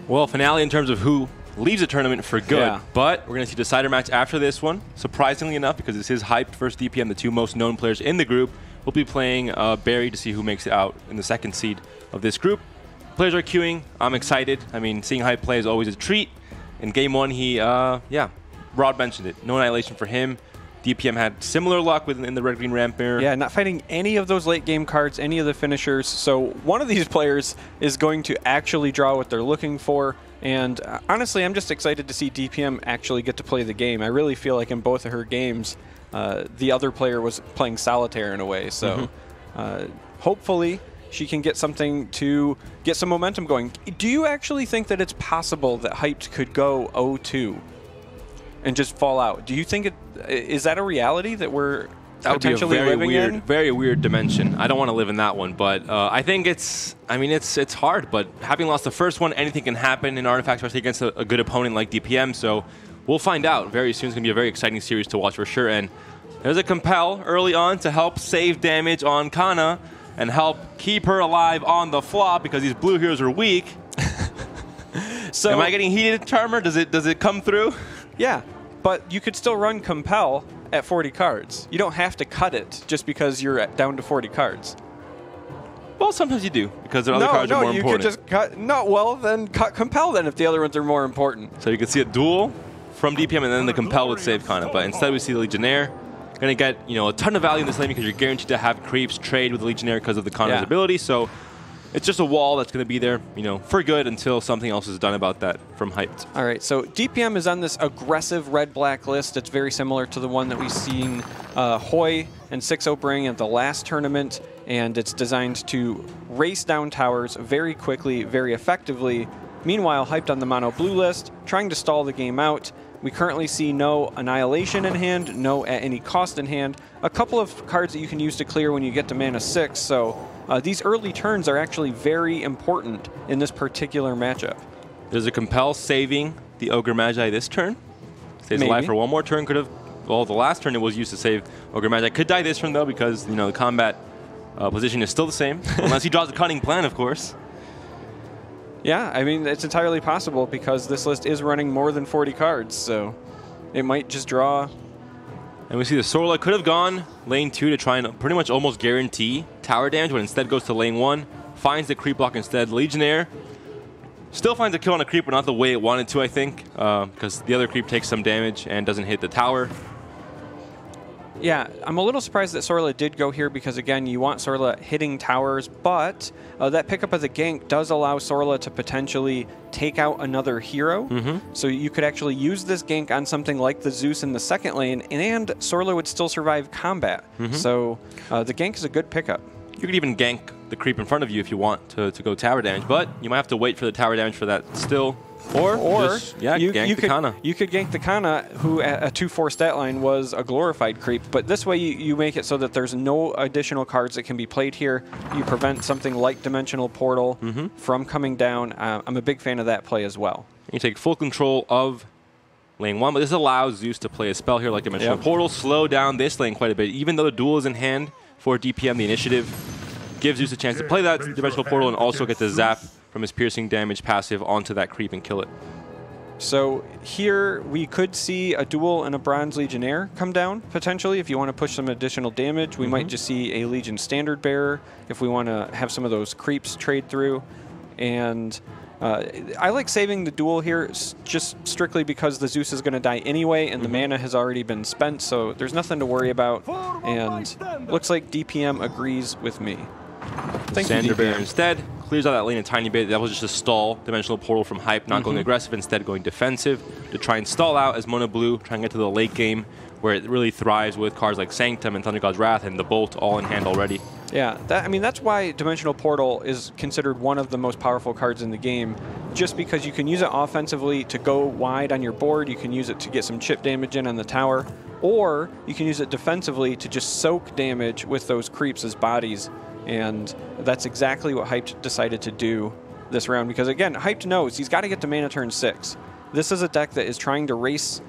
Well, finale in terms of who leaves the tournament for good, but we're going to see the decider match after this one. Surprisingly enough, because this is Hyped versus DPM, the two most known players in the group. We'll be playing Barry to see who makes it out in the second seed of this group. Players are queuing. I'm excited. I mean, seeing Hype play is always a treat. In game one, he, Rod mentioned it. No annihilation for him. DPM had similar luck in the red-green ramp mirror. Yeah, not fighting any of those late-game cards, any of the finishers. So one of these players is going to actually draw what they're looking for. And honestly, I'm just excited to see DPM actually get to play the game. I really feel like in both of her games, the other player was playing solitaire in a way. So hopefully she can get something to get some momentum going. Do you actually think that it's possible that Hyped could go 0-2 and just fall out? Do you think is that a reality that we're potentially living in? Very weird dimension. I don't want to live in that one, but I think it's hard, but having lost the first one, anything can happen in Artifact, especially against a good opponent like DPM, so we'll find out very soon. It's going to be a very exciting series to watch for sure, and there's a Compel early on to help save damage on Kana and help keep her alive on the flop because these blue heroes are weak. So am I getting heated, Charmer? Does it come through? Yeah, but you could still run Compel at 40 cards. You don't have to cut it just because you're down to 40 cards. Well, sometimes you do, because the other cards are more important. No, you could just cut. No, well, then cut Compel then if the other ones are more important. So you can see a duel from DPM, and then the Compel would save Kana. But instead we see the Legionnaire. Going to get a ton of value in this lane because you're guaranteed to have creeps trade with the Legionnaire because of the Kana's ability. So it's just a wall that's going to be there, for good until something else is done about that from Hyped. All right, so DPM is on this aggressive red-black list. It's very similar to the one that we've seen Hoej and Xixo bring at the last tournament, and it's designed to race down towers very quickly, very effectively. Meanwhile, Hyped on the mono blue list, trying to stall the game out. We currently see no Annihilation in hand, no at any cost in hand. A couple of cards that you can use to clear when you get to mana 6, so these early turns are actually very important in this particular matchup. There's a Compel saving the Ogre Magi this turn. Stays alive for one more turn. Could have, well, the last turn it was used to save Ogre Magi. Could die this turn though because the combat position is still the same, unless he draws a Cunning Plan, of course. Yeah, I mean, it's entirely possible because this list is running more than 40 cards, so it might just draw. And we see the Sorla could have gone lane 2 to try and pretty much almost guarantee tower damage, but instead goes to lane 1, finds the creep block instead. Legionnaire still finds a kill on a creep, but not the way it wanted to, I think, because the other creep takes some damage and doesn't hit the tower. Yeah, I'm a little surprised that Sorla did go here because, again, you want Sorla hitting towers, but that pickup of the gank does allow Sorla to potentially take out another hero. So you could actually use this gank on something like the Zeus in the second lane, and Sorla would still survive combat. So the gank is a good pickup. You could even gank the creep in front of you if you want to go tower damage, but you might have to wait for the tower damage for that still. Or just, gank the Kana. You could gank the Kana, who at a 2-4 stat line was a glorified creep, but this way you make it so that there's no additional cards that can be played here. You prevent something like Dimensional Portal from coming down. I'm a big fan of that play as well. You take full control of lane 1, but this allows Zeus to play a spell here like Dimensional Portal, slow down this lane quite a bit. Even though the duel is in hand for DPM, the initiative gives Zeus a chance to play that Dimensional Portal and also get the zap from his piercing damage passive onto that creep and kill it. So here we could see a duel and a Bronze Legionnaire come down, potentially, if you want to push some additional damage. We might just see a Legion Standard Bearer if we want to have some of those creeps trade through. And I like saving the duel here just strictly because the Zeus is going to die anyway, and the mana has already been spent, so there's nothing to worry about. And looks like DPM agrees with me. Thank you, Standard Bearer instead clears out that lane a tiny bit. That was just a stall Dimensional Portal from Hype, not going aggressive, instead going defensive to try and stall out as Mono Blue, try and get to the late game where it really thrives with cards like Sanctum and Thunder God's Wrath and the Bolt all in hand already. Yeah, I mean, that's why Dimensional Portal is considered one of the most powerful cards in the game, just because you can use it offensively to go wide on your board, you can use it to get some chip damage in on the tower, or you can use it defensively to just soak damage with those creeps as bodies. And that's exactly what Hyped decided to do this round because, again, Hyped knows he's got to get to mana turn 6. This is a deck that is trying to race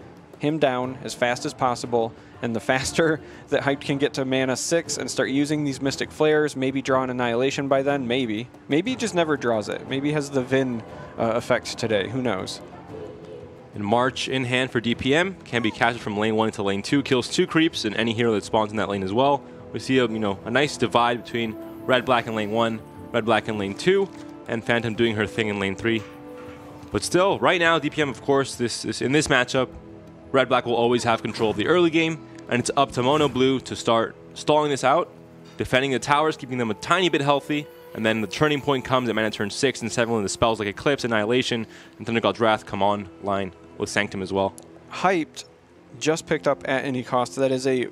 him down as fast as possible. And the faster that Hype can get to mana 6 and start using these Mystic Flares, maybe draw an Annihilation by then, maybe. Maybe he just never draws it. Maybe he has the Vin effect today. Who knows? And March in hand for DPM can be casted from lane 1 into lane 2, kills 2 creeps and any hero that spawns in that lane as well. We see a nice divide between red-black in lane 1, red-black in lane 2, and Phantom doing her thing in lane 3. But still, right now, DPM, of course, in this matchup, red-black will always have control of the early game, and it's up to Mono Blue to start stalling this out, defending the towers, keeping them a tiny bit healthy, and then the turning point comes at mana turn 6 and 7 when the spells like Eclipse, Annihilation, and Thunder God's Wrath come online with Sanctum as well. Hyped just picked up at any cost. That is a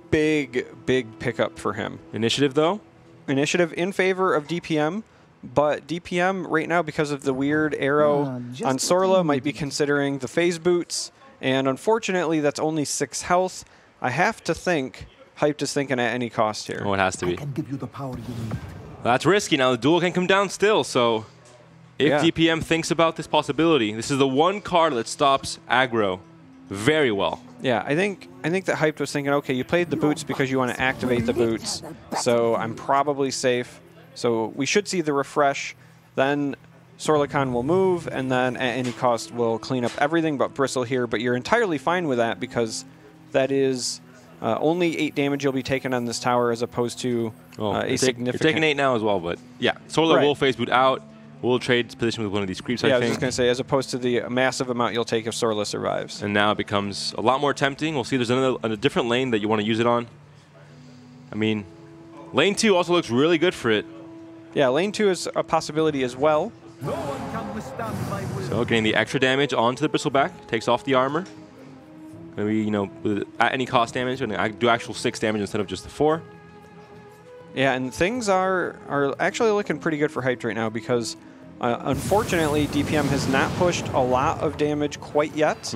big, big pickup for him. Initiative, though? Initiative in favor of DPM, but DPM right now, because of the weird arrow on Sorla, might be considering the phase boots, and unfortunately that's only 6 health. I have to think Hyped is thinking at any cost here. Oh, it has to be. I can give you the power you need. That's risky. Now the duel can come down still, so if DPM thinks about this possibility, this is the one card that stops aggro very well. Yeah, I think that Hyped was thinking, okay, you played the boots because you want to activate the boots, so I'm probably safe. So we should see the refresh, then Sorlikon will move, and then at any cost will clean up everything but Bristle here, but you're entirely fine with that because that is only 8 damage you'll be taking on this tower as opposed to a significant... You're taking 8 now as well, but yeah, Sorla will phase boot out. We'll trade position with one of these creeps, I think. I was just going to say, as opposed to the massive amount you'll take if Sorla survives. And now it becomes a lot more tempting. We'll see there's a different lane that you want to use it on. I mean, lane 2 also looks really good for it. Yeah, lane 2 is a possibility as well. So getting the extra damage onto the Bristleback, takes off the armor. Maybe, with at any cost damage, and I do actual 6 damage instead of just the 4. Yeah, and things are actually looking pretty good for Hyped right now because unfortunately DPM has not pushed a lot of damage quite yet.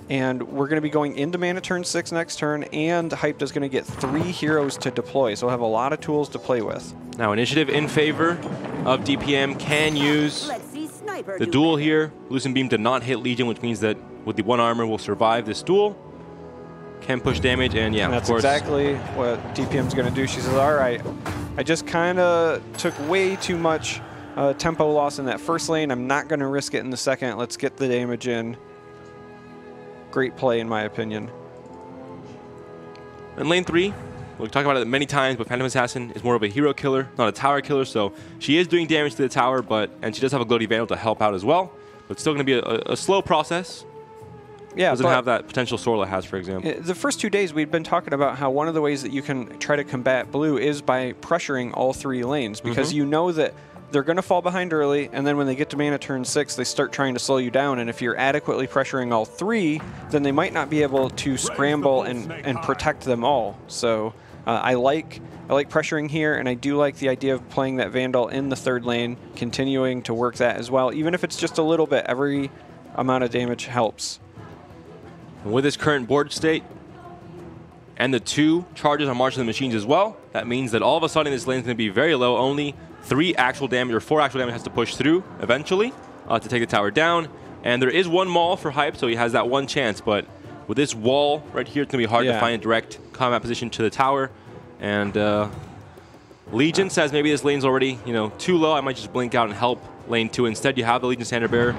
And we're going to be going into mana turn 6 next turn, and Hyped is going to get 3 heroes to deploy, so we'll have a lot of tools to play with. Now initiative in favor of DPM can use the duel here. Lucent Beam did not hit Legion, which means that with the 1 armor will survive this duel. Can push damage, and yeah, that's of course. Exactly what DPM's going to do. She says, all right, I just kind of took way too much tempo loss in that first lane. I'm not going to risk it in the second. Let's get the damage in. Great play, in my opinion. In lane 3, we'll talk about it many times, but Phantom Assassin is more of a hero killer, not a tower killer, so she is doing damage to the tower, and she does have a Gloaty Vandal to help out as well, but it's still going to be a slow process. Yeah, doesn't have that potential Sorla has, for example. The first 2 days, we've been talking about how one of the ways that you can try to combat blue is by pressuring all 3 lanes, because you know that they're going to fall behind early, and then when they get to mana turn 6, they start trying to slow you down, and if you're adequately pressuring all 3, then they might not be able to scramble and protect them all. So I like pressuring here, and I do like the idea of playing that Vandal in the 3rd lane, continuing to work that as well, even if it's just a little bit. Every amount of damage helps. With this current board state and the 2 charges on March of the Machines as well, that means that all of a sudden this lane is going to be very low. Only 3 actual damage or 4 actual damage has to push through eventually to take the tower down. And there is 1 Maul for Hype, so he has that 1 chance. But with this wall right here, it's going to be hard to find a direct combat position to the tower. And Legion says maybe this lane's already too low. I might just blink out and help lane 2. Instead, you have the Legion Standard Bearer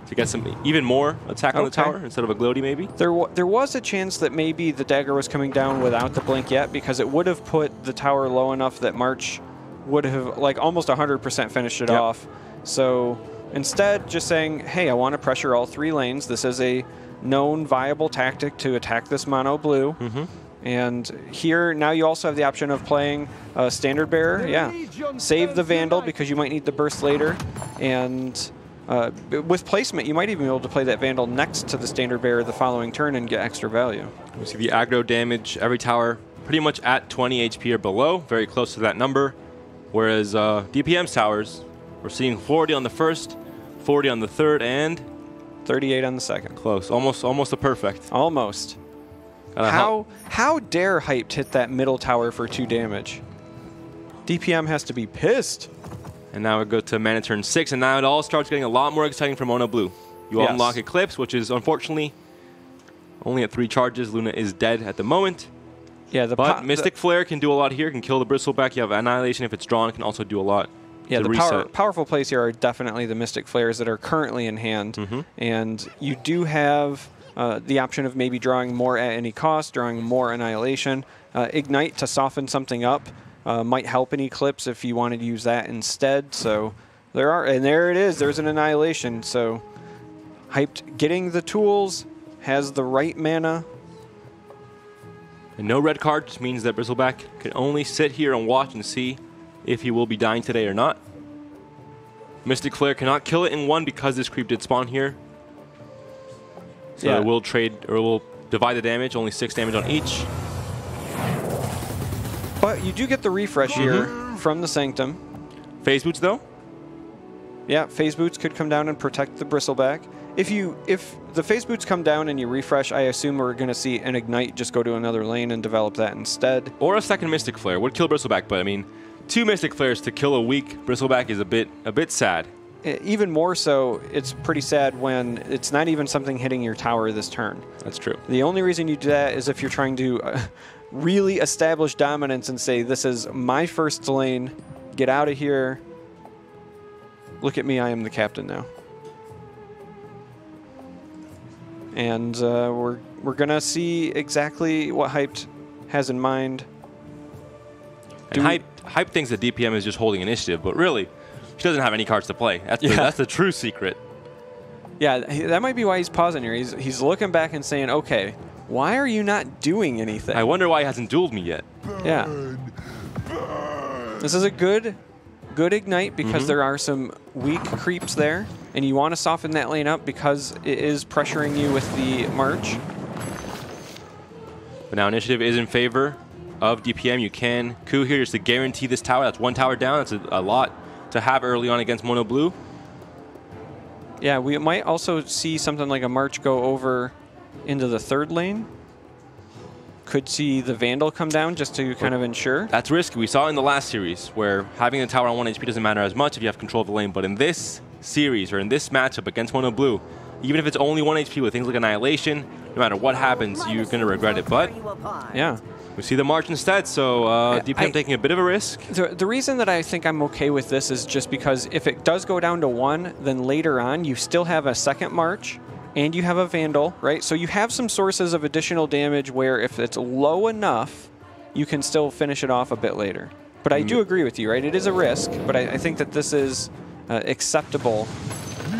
to get some even more attack on the tower instead of a Gloaty maybe. There was a chance that maybe the dagger was coming down without the blink yet, because it would have put the tower low enough that March would have almost 100% finished it off. So instead, just saying, hey, I want to pressure all 3 lanes. This is a known viable tactic to attack this mono blue. And here, now you also have the option of playing a Standard Bearer. Yeah, save the Vandal because you might need the burst later. And with placement, you might even be able to play that Vandal next to the Standard Bearer the following turn and get extra value. You see the aggro damage, every tower pretty much at 20 HP or below, very close to that number. Whereas DPM's towers, we're seeing 40 on the first, 40 on the third, and 38 on the second. Close, almost a perfect. Almost. How dare Hyped hit that middle tower for 2 damage? DPM has to be pissed. And now we go to mana turn 6, and now it all starts getting a lot more exciting for Mono Blue. You unlock Eclipse, which is unfortunately Only at 3 charges. Luna is dead at the moment. Yeah, but Mystic Flare can do a lot here. Can kill the Bristleback. You have Annihilation if it's drawn. Can also do a lot. Yeah, the powerful plays here are definitely the Mystic Flares that are currently in hand. And you do have the option of maybe drawing more at any cost, drawing more Annihilation. Ignite to soften something up might help an Eclipse if you wanted to use that instead. So and there it is. There's an Annihilation. So Hyped getting the tools, has the right mana. And no red card just means that Bristleback can only sit here and watch and see if he will be dying today or not. Mystic Flare cannot kill it in 1 because this creep did spawn here. So it will trade, or it will divide the damage, only 6 damage on each. But you do get the refresh here from the Sanctum. Phase Boots though? Yeah, Phase Boots could come down and protect the Bristleback. If the Phase Boots come down and you refresh, I assume we're going to see an Ignite just go to another lane and develop that instead. Or a second Mystic Flare would kill Bristleback, but I mean, 2 Mystic Flares to kill a weak Bristleback is a bit sad. Even more so, it's pretty sad when it's not even something hitting your tower this turn. That's true. The only reason you do that is if you're trying to really establish dominance and say, this is my first lane, get out of here. Look at me, I am the captain now. And we're going to see exactly what Hyped has in mind. And Hype thinks that DPM is just holding initiative, but really, she doesn't have any cards to play. That's the true secret. Yeah, that might be why he's pausing here. He's looking back and saying, okay, why are you not doing anything? I wonder why he hasn't dueled me yet. Yeah. This is a good Ignite because there are some weak creeps there, and you want to soften that lane up because it is pressuring you with the March. But now initiative is in favor of DPM. You can coup here just to guarantee this tower. That's 1 tower down. That's a lot to have early on against Mono Blue. Yeah, we might also see something like a March go over into the 3rd lane. Could see the Vandal come down just to kind of ensure. That's risky. We saw in the last series where having the tower on 1 HP doesn't matter as much if you have control of the lane. But in this series or in this matchup against Mono Blue, even if it's only 1 HP with things like Annihilation, no matter what happens, you're going to regret it. But yeah, we see the March instead, so DPM taking a bit of a risk. The reason that I think I'm okay with this is just because if it does go down to 1, then later on you still have a second March and you have a Vandal, right? So you have some sources of additional damage where if it's low enough, you can still finish it off a bit later. But I do agree with you, right? It is a risk, but I think that this is acceptable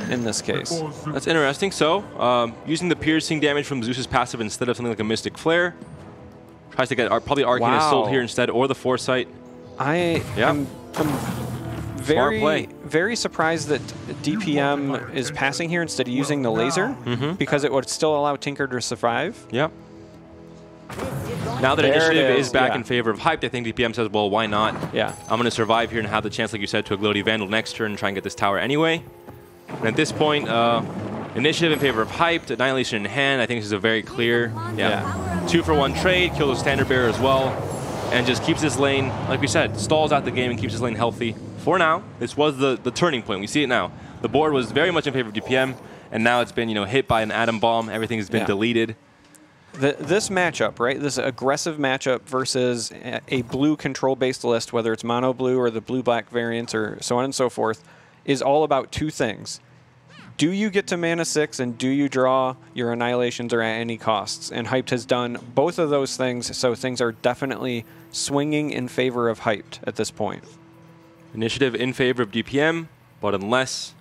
in this case. That's interesting. So using the piercing damage from Zeus's passive instead of something like a Mystic Flare. Tries to get probably Arcane Assault here instead, or the Foresight. I'm very surprised that DPM is passing here instead of using the laser, because it would still allow Tinker to survive. Yep. Now that initiative is back in favor of Hyped, I think DPM says, well, why not? Yeah. I'm going to survive here and have the chance, like you said, to a Gloaty Vandal next turn and try and get this tower anyway. And at this point, initiative in favor of Hyped, Annihilation in hand. I think this is a very clear 2-for-1 trade, kill the Standard Bearer as well, and just keeps this lane, like we said, stalls out the game and keeps this lane healthy. For now, this was the turning point. We see it now. The board was very much in favor of DPM, and now it's been hit by an Atom Bomb. Everything has been deleted. This matchup, right, this aggressive matchup versus a blue control-based list, whether it's mono blue or the blue-black variants or so on and so forth, is all about 2 things. Do you get to mana 6 and do you draw your Annihilations or at any costs? And Hyped has done both of those things, so things are definitely swinging in favor of Hyped at this point. Initiative in favor of DPM, but unless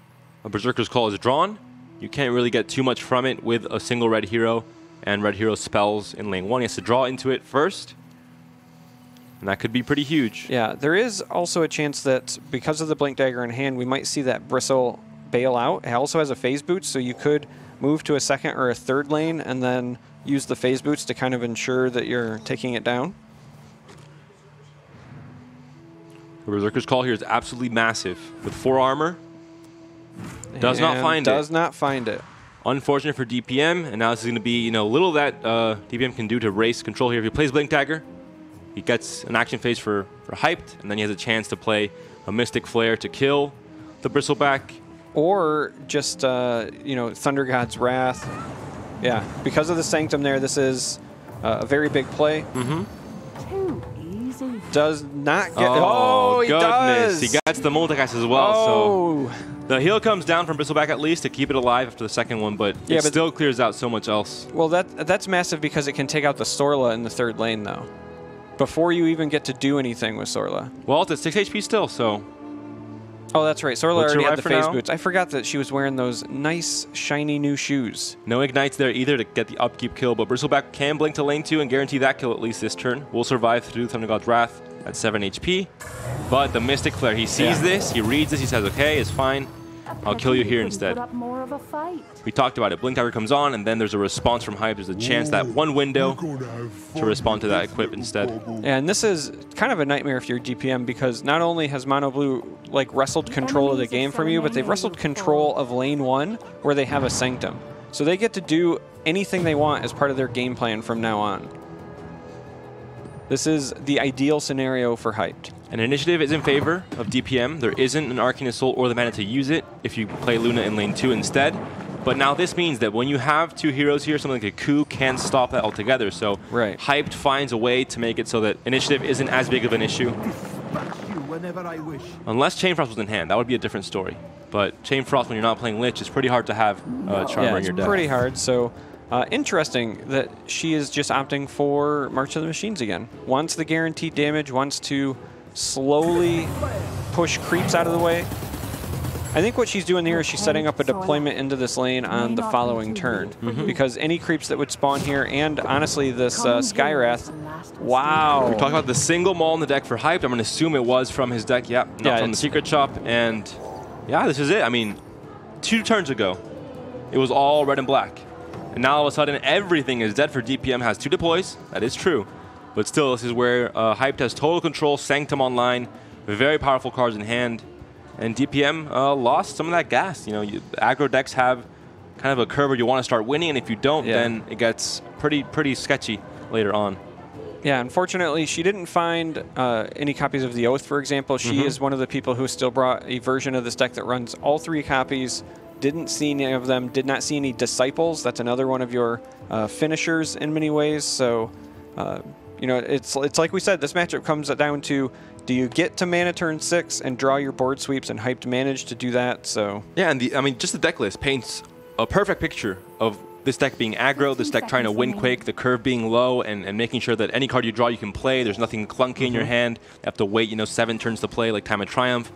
a Berserker's Call is drawn, you can't really get too much from it with a single red hero and red hero spells in lane 1. He has to draw into it first, and that could be pretty huge. Yeah, there is also a chance that because of the Blink Dagger in hand, we might see that Bristle bail out. It also has a Phase Boots, so you could move to a 2nd or a 3rd lane and then use the Phase Boots to kind of ensure that you're taking it down. The Berserker's Call here is absolutely massive. With 4 armor, does not find it. Unfortunate for DPM, and now this is going to be little that DPM can do to race control here. If he plays Blink Dagger, he gets an action phase for Hyped, and then he has a chance to play a Mystic Flare to kill the Bristleback. Or just, Thunder God's Wrath Yeah, because of the Sanctum there, this is a very big play. Too easy. Does not get... Oh, he goodness. does! He gets the multicast as well, so... The heal comes down from Bristleback at least to keep it alive after the second one, but it still clears out so much else. Well, that's massive because it can take out the Sorla in the third lane, though. Before you even get to do anything with Sorla. Well, it's at 6 HP still, so... Oh, that's right. Sorla already had the phase now? boots. I forgot that she was wearing those nice, shiny new shoes. No Ignites there either to get the upkeep kill, but Bristleback can blink to lane 2 and guarantee that kill at least this turn. Will survive through Thunder God's Wrath at 7 HP. But the Mystic Flare, he sees this, he reads this, he says, okay, it's fine. I'll kill you here instead. Put up more of a fight. We talked about it. Blink Dagger comes on, and then there's a response from Hype. There's a chance that one window to respond to that equip instead. And this is kind of a nightmare if you're DPM because not only has Mono Blue like wrestled control of the game from you, but they've wrestled control of lane 1 where they have a Sanctum. So they get to do anything they want as part of their game plan from now on. This is the ideal scenario for Hyped. An initiative is in favor of DPM. There isn't an Arcane Assault or the mana to use it if you play Luna in lane 2 instead. But now this means that when you have 2 heroes here, something like a Coup can stop that altogether. So Hyped finds a way to make it so that initiative isn't as big of an issue. Unless Chain Frost was in hand, that would be a different story. But Chain Frost when you're not playing Lich is pretty hard to have Charmer in your deck. It's pretty hard. So interesting that she is just opting for March of the Machines again. Wants the guaranteed damage, wants to slowly push creeps out of the way. I think what she's doing here is she's setting up a deployment into this lane on the following turn. Because any creeps that would spawn here, and honestly this Skywrath, wow. We talked about the single maul in the deck for Hyped. I'm going to assume it was from his deck. Yep, not from the Secret Shop. And yeah, this is it. I mean, 2 turns ago, it was all red and black. And now all of a sudden, everything is dead for DPM. Has 2 deploys. That is true. But still, this is where Hyped has total control, Sanctum online, very powerful cards in hand. And DPM lost some of that gas. You know, aggro decks have kind of a curve where you want to start winning, and if you don't, then it gets pretty sketchy later on. Yeah, unfortunately, she didn't find any copies of the Oath, for example. She is one of the people who still brought a version of this deck that runs all 3 copies. Didn't see any of them, did not see any Disciples. That's another one of your finishers in many ways. So, you know, it's like we said, this matchup comes down to, do you get to mana turn 6 and draw your board sweeps, and Hyped managed to do that, so... Yeah, and I mean, just the deck list paints a perfect picture of this deck being aggro, this deck trying to win quick, the curve being low, and making sure that any card you draw you can play. There's nothing clunky in your hand. You have to wait, you know, 7 turns to play, like Time of Triumph.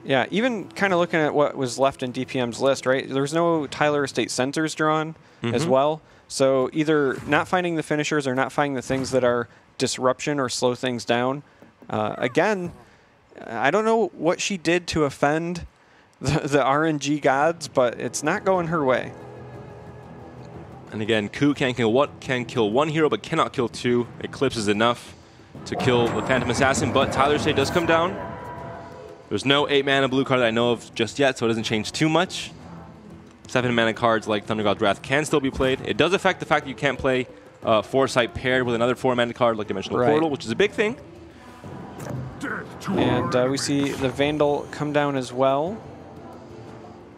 Yeah, even kind of looking at what was left in DPM's list, right? There's no Tyler Estate Censors drawn as well. So either not finding the finishers or not finding the things that are disruption or slow things down. Again, I don't know what she did to offend the RNG gods, but it's not going her way. And again, Coup can kill 1 hero, but cannot kill 2. Eclipse is enough to kill the Phantom Assassin, but Tyler Estate does come down. There's no 8 mana blue card that I know of just yet, so it doesn't change too much. 7 mana cards like Thunder God's Wrath can still be played. It does affect the fact that you can't play Foresight paired with another 4 mana card like Dimensional Portal, which is a big thing. And we see the Vandal come down as well.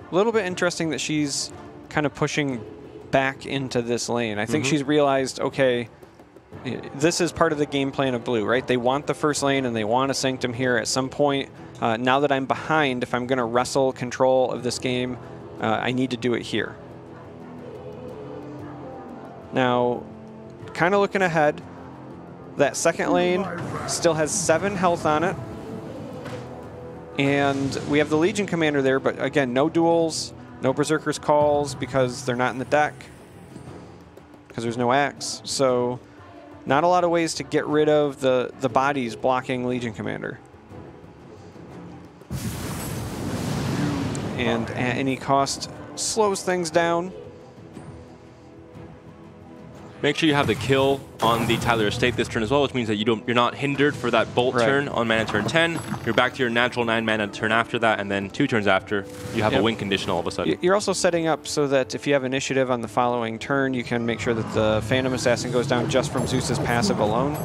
A little bit interesting that she's kind of pushing back into this lane. I think she's realized, okay, this is part of the game plan of Blue, right? They want the first lane and they want a Sanctum here at some point. Now that I'm behind, if I'm going to wrestle control of this game, I need to do it here. Now, kind of looking ahead, that second lane still has 7 health on it. And we have the Legion Commander there, but again, no duels, no Berserker's Calls because they're not in the deck, because there's no Axe. So not a lot of ways to get rid of the bodies blocking Legion Commander. And at any cost, slows things down. Make sure you have the kill on the Tyler Estate this turn as well, which means that you're not hindered for that bolt turn on mana turn 10. You're back to your natural 9 mana turn after that, and then 2 turns after, you have a win condition all of a sudden. You're also setting up so that if you have initiative on the following turn, you can make sure that the Phantom Assassin goes down just from Zeus's passive alone.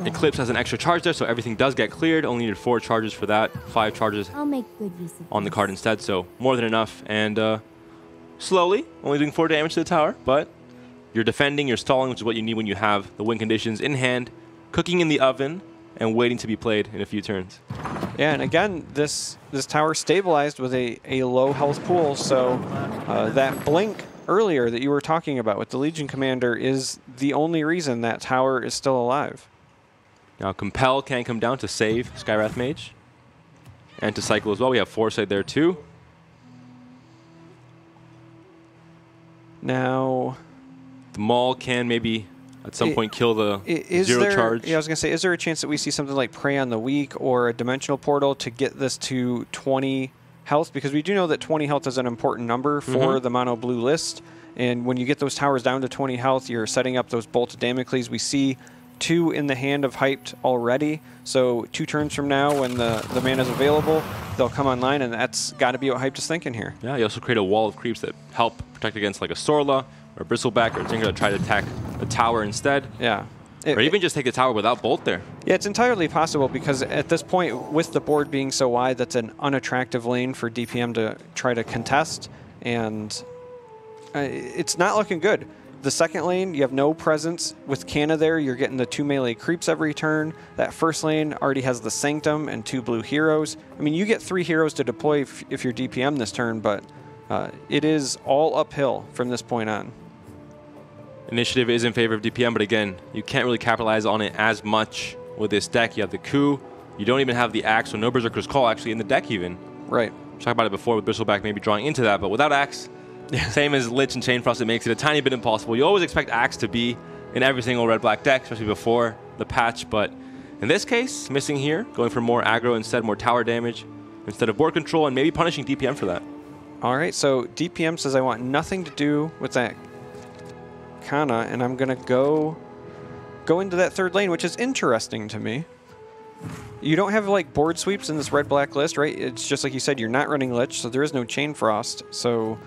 Eclipse has an extra charge there, so everything does get cleared. Only needed 4 charges for that, 5 charges I'll make good use of on the card instead, so more than enough. And slowly, only doing 4 damage to the tower, but you're defending, you're stalling, which is what you need when you have the win conditions in hand, cooking in the oven, and waiting to be played in a few turns. Yeah, and again, this tower stabilized with a low health pool, so that blink earlier that you were talking about with the Legion Commander is the only reason that tower is still alive. Now Compel can come down to save Skywrath Mage, and to cycle as well. We have Foresight there too. Now, the Maul can maybe at some point kill the zero charge. Yeah, I was going to say, is there a chance that we see something like Prey on the Weak or a Dimensional Portal to get this to 20 health? Because we do know that 20 health is an important number for the mono blue list. And when you get those towers down to 20 health, you're setting up those Bolts of Damocles. We see 2 in the hand of Hyped already. So 2 turns from now, when the mana is available, they'll come online, and that's got to be what Hyped is thinking here. Yeah, you also create a wall of creeps that help protect against like a Sorla or a Bristleback or a Tinker to try to attack the tower instead. Yeah. Or even just take the tower without Bolt there. Yeah, it's entirely possible, because at this point, with the board being so wide, that's an unattractive lane for DPM to try to contest, and it's not looking good. The second lane, you have no presence. With Canna there, you're getting the 2 melee creeps every turn. That first lane already has the Sanctum and 2 blue heroes. I mean, you get 3 heroes to deploy if you're DPM this turn, but it is all uphill from this point on. Initiative is in favor of DPM, but again, you can't really capitalize on it as much with this deck. You have the Coup. You don't even have the Axe, so no Berserker's Call actually in the deck even. Right. We talked about it before with Bristleback maybe drawing into that, but without Axe, same as Lich and Chain Frost, it makes it a tiny bit impossible. You always expect Axe to be in every single red-black deck, especially before the patch, but in this case, missing here, going for more aggro instead, more tower damage instead of board control, and maybe punishing DPM for that. All right, so DPM says I want nothing to do with that Kana, and I'm going to go into that third lane, which is interesting to me. You don't have like board sweeps in this red-black list, right? It's just like you said, you're not running Lich, so there is no Chain Frost, so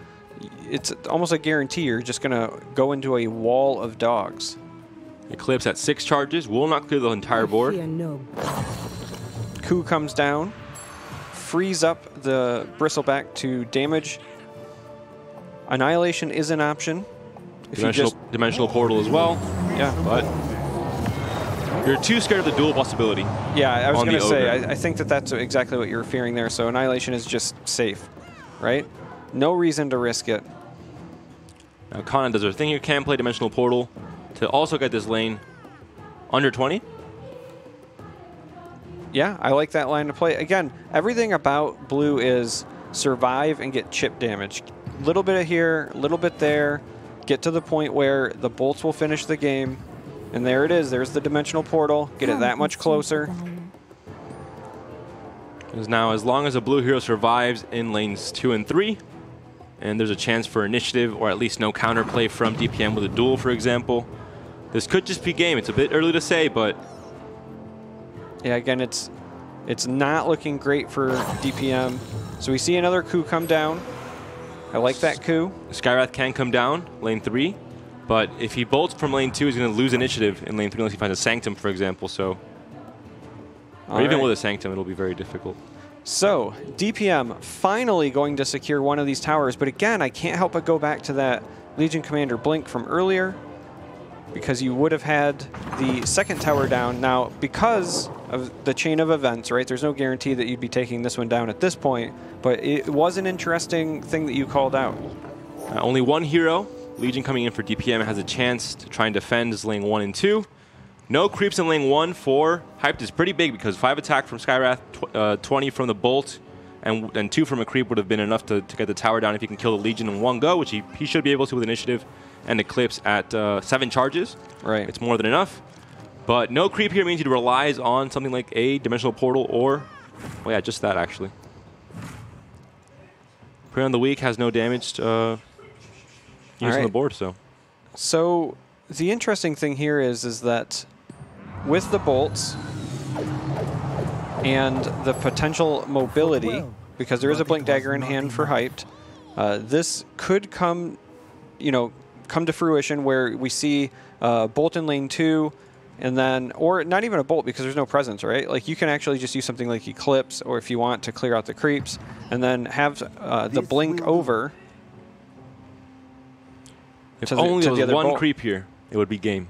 it's almost a guarantee you're just going to go into a wall of dogs. Eclipse at 6 charges, will not clear the entire board. Coup comes down, frees up the Bristleback to damage. Annihilation is an option. Dimensional Portal as well. Yeah. But you're too scared of the dual possibility. Yeah, I was going to say, I think that's exactly what you're fearing there. So Annihilation is just safe, right? No reason to risk it. Now Kana does her thing here, can play Dimensional Portal to also get this lane under 20. Yeah, I like that line to play. Again, everything about blue is survive and get chip damage. Little bit of here, little bit there. Get to the point where the bolts will finish the game. And there it is. There's the Dimensional Portal. Get it that much closer. Because now, as long as a blue hero survives in lanes 2 and 3, and there's a chance for initiative or at least no counterplay from DPM with a duel, for example, this could just be game. It's a bit early to say, but yeah, again, it's not looking great for DPM. So we see another Coup come down. I like that Coup. Skywrath can come down lane 3, but if he bolts from lane 2, he's going to lose initiative in lane 3 unless he finds a Sanctum, for example. So, or even with a Sanctum, it'll be very difficult. So DPM finally going to secure one of these towers, but again, I can't help but go back to that Legion Commander Blink from earlier, because you would have had the second tower down. Now, because of the chain of events, right, there's no guarantee that you'd be taking this one down at this point, but it was an interesting thing that you called out. Only one hero, Legion coming in for DPM, has a chance to try and defend his lane 1 and 2. No creeps in lane 1 for Hyped is pretty big, because 5 attack from Skywrath, 20 from the Bolt, and 2 from a creep would have been enough to get the tower down if he can kill the Legion in one go, which he should be able to with initiative and Eclipse at 7 charges. Right. It's more than enough. But no creep here means he relies on something like a Dimensional Portal or, well, yeah, just that actually. Prey on the Weak has no damage on the board, so. So the interesting thing here is that with the bolts and the potential mobility, because there is a Blink Dagger in hand for Hyped, this could come to fruition where we see Bolt in lane 2, and then, or not even a Bolt because there's no presence, right? Like you can actually just use something like Eclipse, or if you want to clear out the creeps, and then have the Blink over If only there was one creep here, it would be game.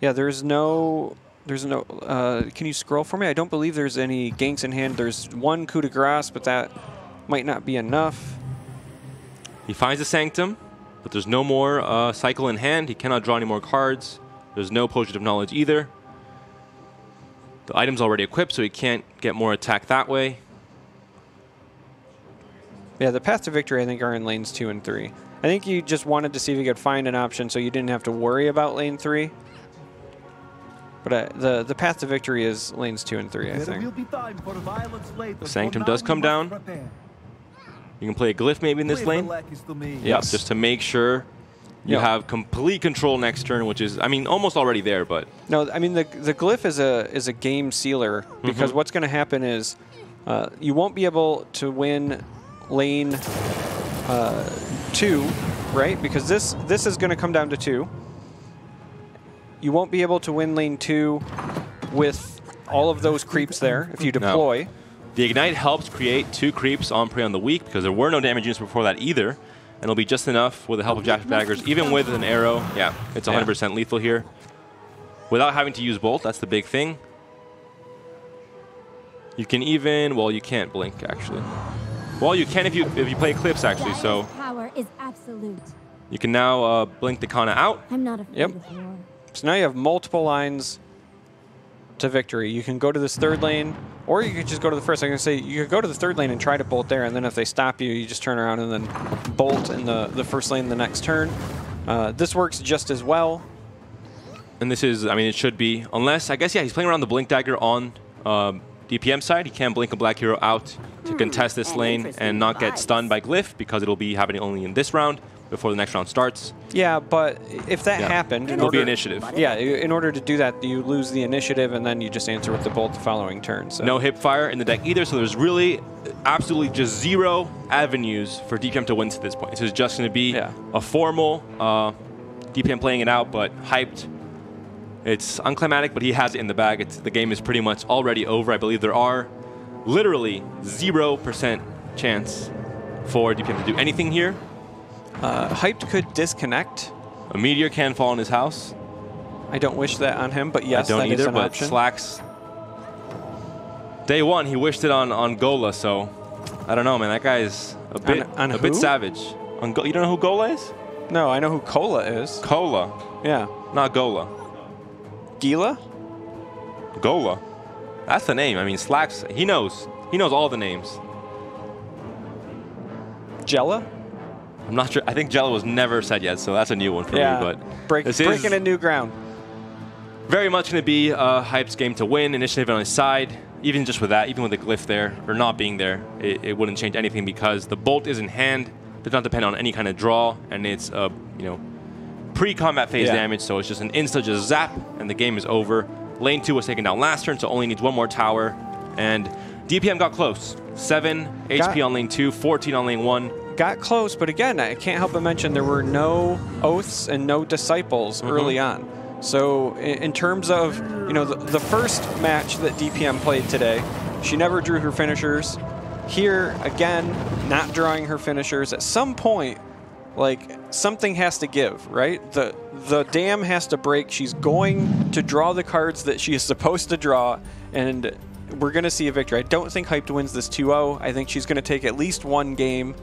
Yeah, there's no. Can you scroll for me? I don't believe there's any ganks in hand. There's one coup de grace, but that might not be enough. He finds the Sanctum, but there's no more cycle in hand. He cannot draw any more cards. There's no Potion of Knowledge either. The item's already equipped, so he can't get more attack that way. Yeah, the path to victory, I think, are in lanes 2 and 3. I think you just wanted to see if you could find an option so you didn't have to worry about lane 3. But the path to victory is lanes 2 and 3, I think. The Sanctum does come down. You can play a Glyph maybe in this lane. Yes. Just to make sure you have complete control next turn, which is, I mean, almost already there, but... No, I mean, the Glyph is a game sealer, because what's going to happen is you won't be able to win lane 2, right? Because this is going to come down to 2. You won't be able to win lane 2 with all of those creeps there if you deploy. No. The Ignite helps create 2 creeps on Prey on the Weak, because there were no damage units before that either. And it'll be just enough with the help of Jack Daggers, even with an arrow. Yeah, it's 100% lethal here. Without having to use Bolt, that's the big thing. You can even, well, you can't blink, actually. Well, you can if you play Eclipse, actually, so... Power is absolute. You can now blink the Kana out. I'm not afraid of war. So now you have multiple lines to victory. You can go to this 3rd lane, or you could just go to the first. I'm going to say you could go to the 3rd lane and try to bolt there, and then if they stop you, you just turn around and then bolt in the first lane the next turn. This works just as well. And this is, I mean, it should be, unless, I guess, yeah, he's playing around the Blink Dagger on DPM side. He can blink a Black Hero out to contest this lane and not get stunned by Glyph, because it'll be happening only in this round before the next round starts. Yeah, but if that happened... It'll be initiative. Yeah, in order to do that, you lose the initiative, and then you just answer with the bolt the following turn. So. No hip fire in the deck either, so there's really absolutely just 0 avenues for DPM to win to this point. This is just going to be a formal DPM playing it out, but hyped. It's unclimatic, but he has it in the bag. The game is pretty much already over. I believe there are literally 0% chance for DPM to do anything here. Hyped could disconnect. A meteor can fall on his house. I don't wish that on him, but yes, I don't that either, is an but option. Slacks. Day 1, he wished it on Gola, so I don't know, man. That guy's a bit savage. You don't know who Gola is? No, I know who Cola is. Cola. Yeah. Not Gola. Gila? Gola. That's the name. I mean, Slacks, he knows. He knows all the names. Jella? I'm not sure. I think Jello was never said yet, so that's a new one for me. But breaking a new ground. Very much going to be Hype's game to win. Initiative on his side. Even just with that, even with the Glyph there, or not being there, it wouldn't change anything, because the Bolt is in hand. Does not depend on any kind of draw, and it's pre-combat phase damage, so it's just an insta, just zap, and the game is over. Lane 2 was taken down last turn, so only needs 1 more tower, and DPM got close. 7 HP on lane 2, 14 on lane 1. Got close, but again, I can't help but mention there were no Oaths and no Disciples early on. So in terms of, the first match that DPM played today, she never drew her finishers. Here, again, not drawing her finishers. At some point, something has to give, right? The dam has to break. She's going to draw the cards that she is supposed to draw, and we're going to see a victory. I don't think Hyped wins this 2-0. I think she's going to take at least 1 game.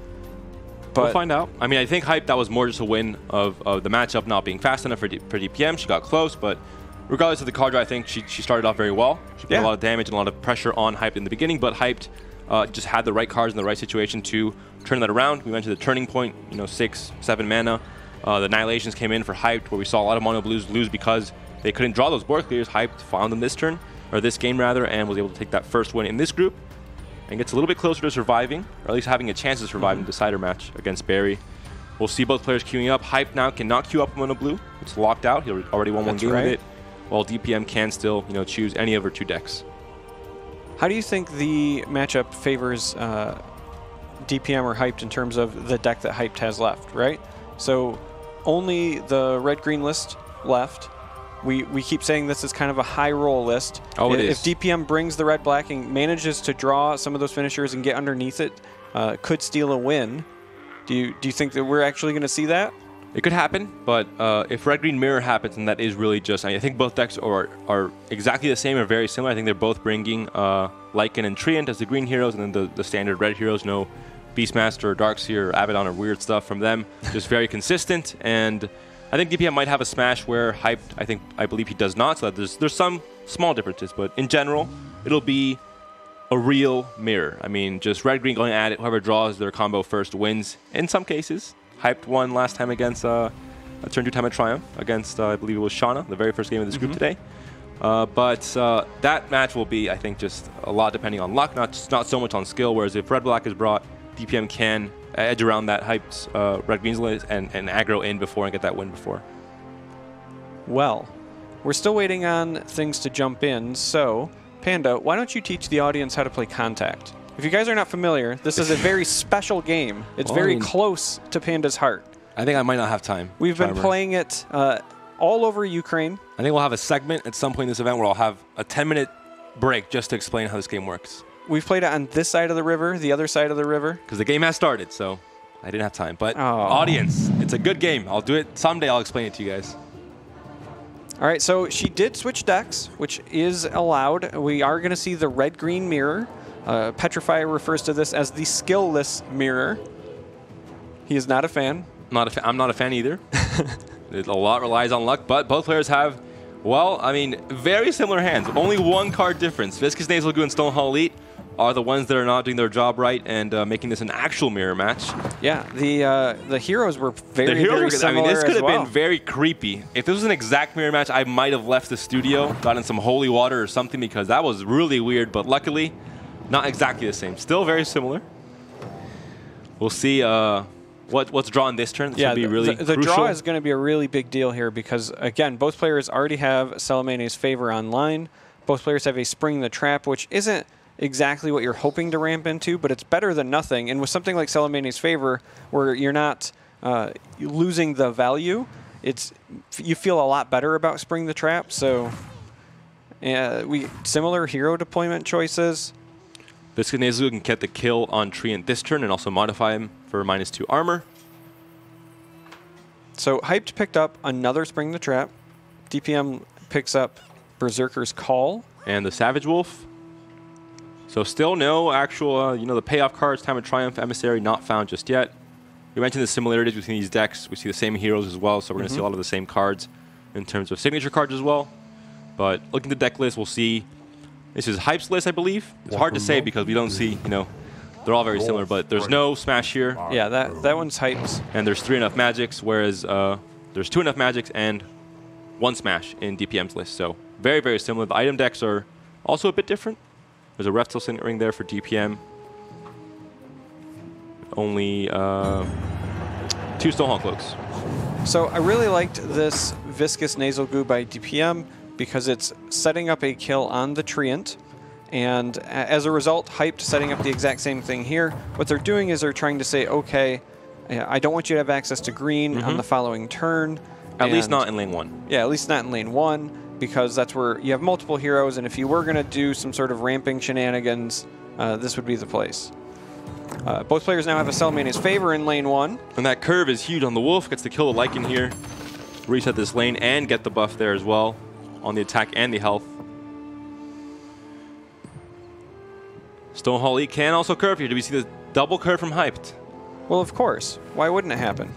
But we'll find out. I mean, I think Hype, that was more just a win of the matchup not being fast enough for DPM. She got close, but regardless of the card draw, I think she started off very well. She put a lot of damage and a lot of pressure on Hype in the beginning, but Hyped just had the right cards in the right situation to turn that around. We went to the turning point, 6, 7 mana. The Annihilations came in for Hyped, where we saw a lot of mono blues lose because they couldn't draw those board clears. Hyped found them this turn, or this game rather, and was able to take that first win in this group. And gets a little bit closer to surviving, or at least having a chance to survive in the decider match against Barry. We'll see both players queuing up. Hype now cannot queue up mono blue. It's locked out. He already won 1 game with it, while DPM can still choose any of her 2 decks. How do you think the matchup favors DPM or Hyped in terms of the deck that Hyped has left, right? So only the red-green list left. We keep saying this is kind of a high roll list. Oh, it is. If DPM brings the red black and manages to draw some of those finishers and get underneath it, could steal a win. Do you think that we're actually going to see that? It could happen, but if red-green mirror happens, then that is really just... I think both decks are exactly the same or very similar. I think they're both bringing Lycan and Treant as the green heroes, and then the standard red heroes. No Beastmaster or Darkseer or Abaddon or weird stuff from them. Just very consistent, and I think DPM might have a smash where Hyped, I believe he does not, so there's some small differences, but in general, it'll be a real mirror. I mean, just red-green going at it. Whoever draws their combo first wins in some cases. Hyped won last time against a turn 2 time at Triumph against, I believe it was Shauna, the very first game of this group today. But that match will be, I think, just a lot depending on luck, not so much on skill, whereas if red-black is brought, DPM can edge around that Hyped's red-green's list and aggro in before and get that win before. Well, we're still waiting on things to jump in, so Panda, why don't you teach the audience how to play Contact? If you guys are not familiar, this is a very special game. It's very close to Panda's heart. I think I might not have time. We've been playing it all over Ukraine. I think we'll have a segment at some point in this event where I'll have a 10-minute break just to explain how this game works. We've played it on this side of the river, the other side of the river. Because the game has started, so I didn't have time. But audience, it's a good game. I'll do it someday. I'll explain it to you guys. All right, so she did switch decks, which is allowed. We are going to see the red-green mirror. Petrify refers to this as the skill-less mirror. He is not a fan. I'm not a fan either. A lot relies on luck, but both players have, well, I mean, very similar hands. Only one card difference. Viscous Nasal Goo and Stonehall Elite are the ones that are not doing their job right and making this an actual mirror match. Yeah, the heroes were very similar. I mean, this could have been very creepy. If this was an exact mirror match, I might have left the studio, gotten some holy water or something, because that was really weird, but luckily, not exactly the same. Still very similar. We'll see what's drawn this turn. This will be really the crucial. draw is going to be a really big deal here because, again, both players already have Salamane's Favor online. Both players have a Spring the Trap, which isn't exactly what you're hoping to ramp into, but it's better than nothing. And with something like Salamane's Favor, where you're not losing the value, you feel a lot better about Spring the Trap. So similar hero deployment choices. Viscous Nasal can get the kill on Treant this turn and also modify him for -2 armor. So Hyped picked up another Spring the Trap. DPM picks up Berserker's Call. And the Savage Wolf. So still no actual, the payoff cards, Time of Triumph, Emissary, not found just yet. We mentioned the similarities between these decks. We see the same heroes as well, so we're going to see a lot of the same cards in terms of signature cards as well. But looking at the deck list, we'll see. This is Hype's list, I believe. It's hard to say because we don't see, they're all very similar, but there's no Smash here. Yeah, that one's Hype's. And there's 3 enough Magics, whereas there's 2 enough Magics and 1 Smash in DPM's list. So very, very similar. The item decks are also a bit different. There's a Reptile Signet Ring there for DPM. Only 2 Stonehall Cloaks. So I really liked this Viscous Nasal Goo by DPM because it's setting up a kill on the Treant. And as a result, Hyped setting up the exact same thing here. What they're doing is they're trying to say, okay, I don't want you to have access to green on the following turn. At least not in lane 1. Yeah, at least not in lane 1, because that's where you have multiple heroes, and if you were going to do some sort of ramping shenanigans, this would be the place. Both players now have a Salamane's Favor in lane 1. And that curve is huge on the Wolf. Gets to kill the Lycan here. Reset this lane and get the buff there as well on the attack and the health. Stonehall Elite can also curve here. Do we see the double curve from Hyped? Well, of course. Why wouldn't it happen?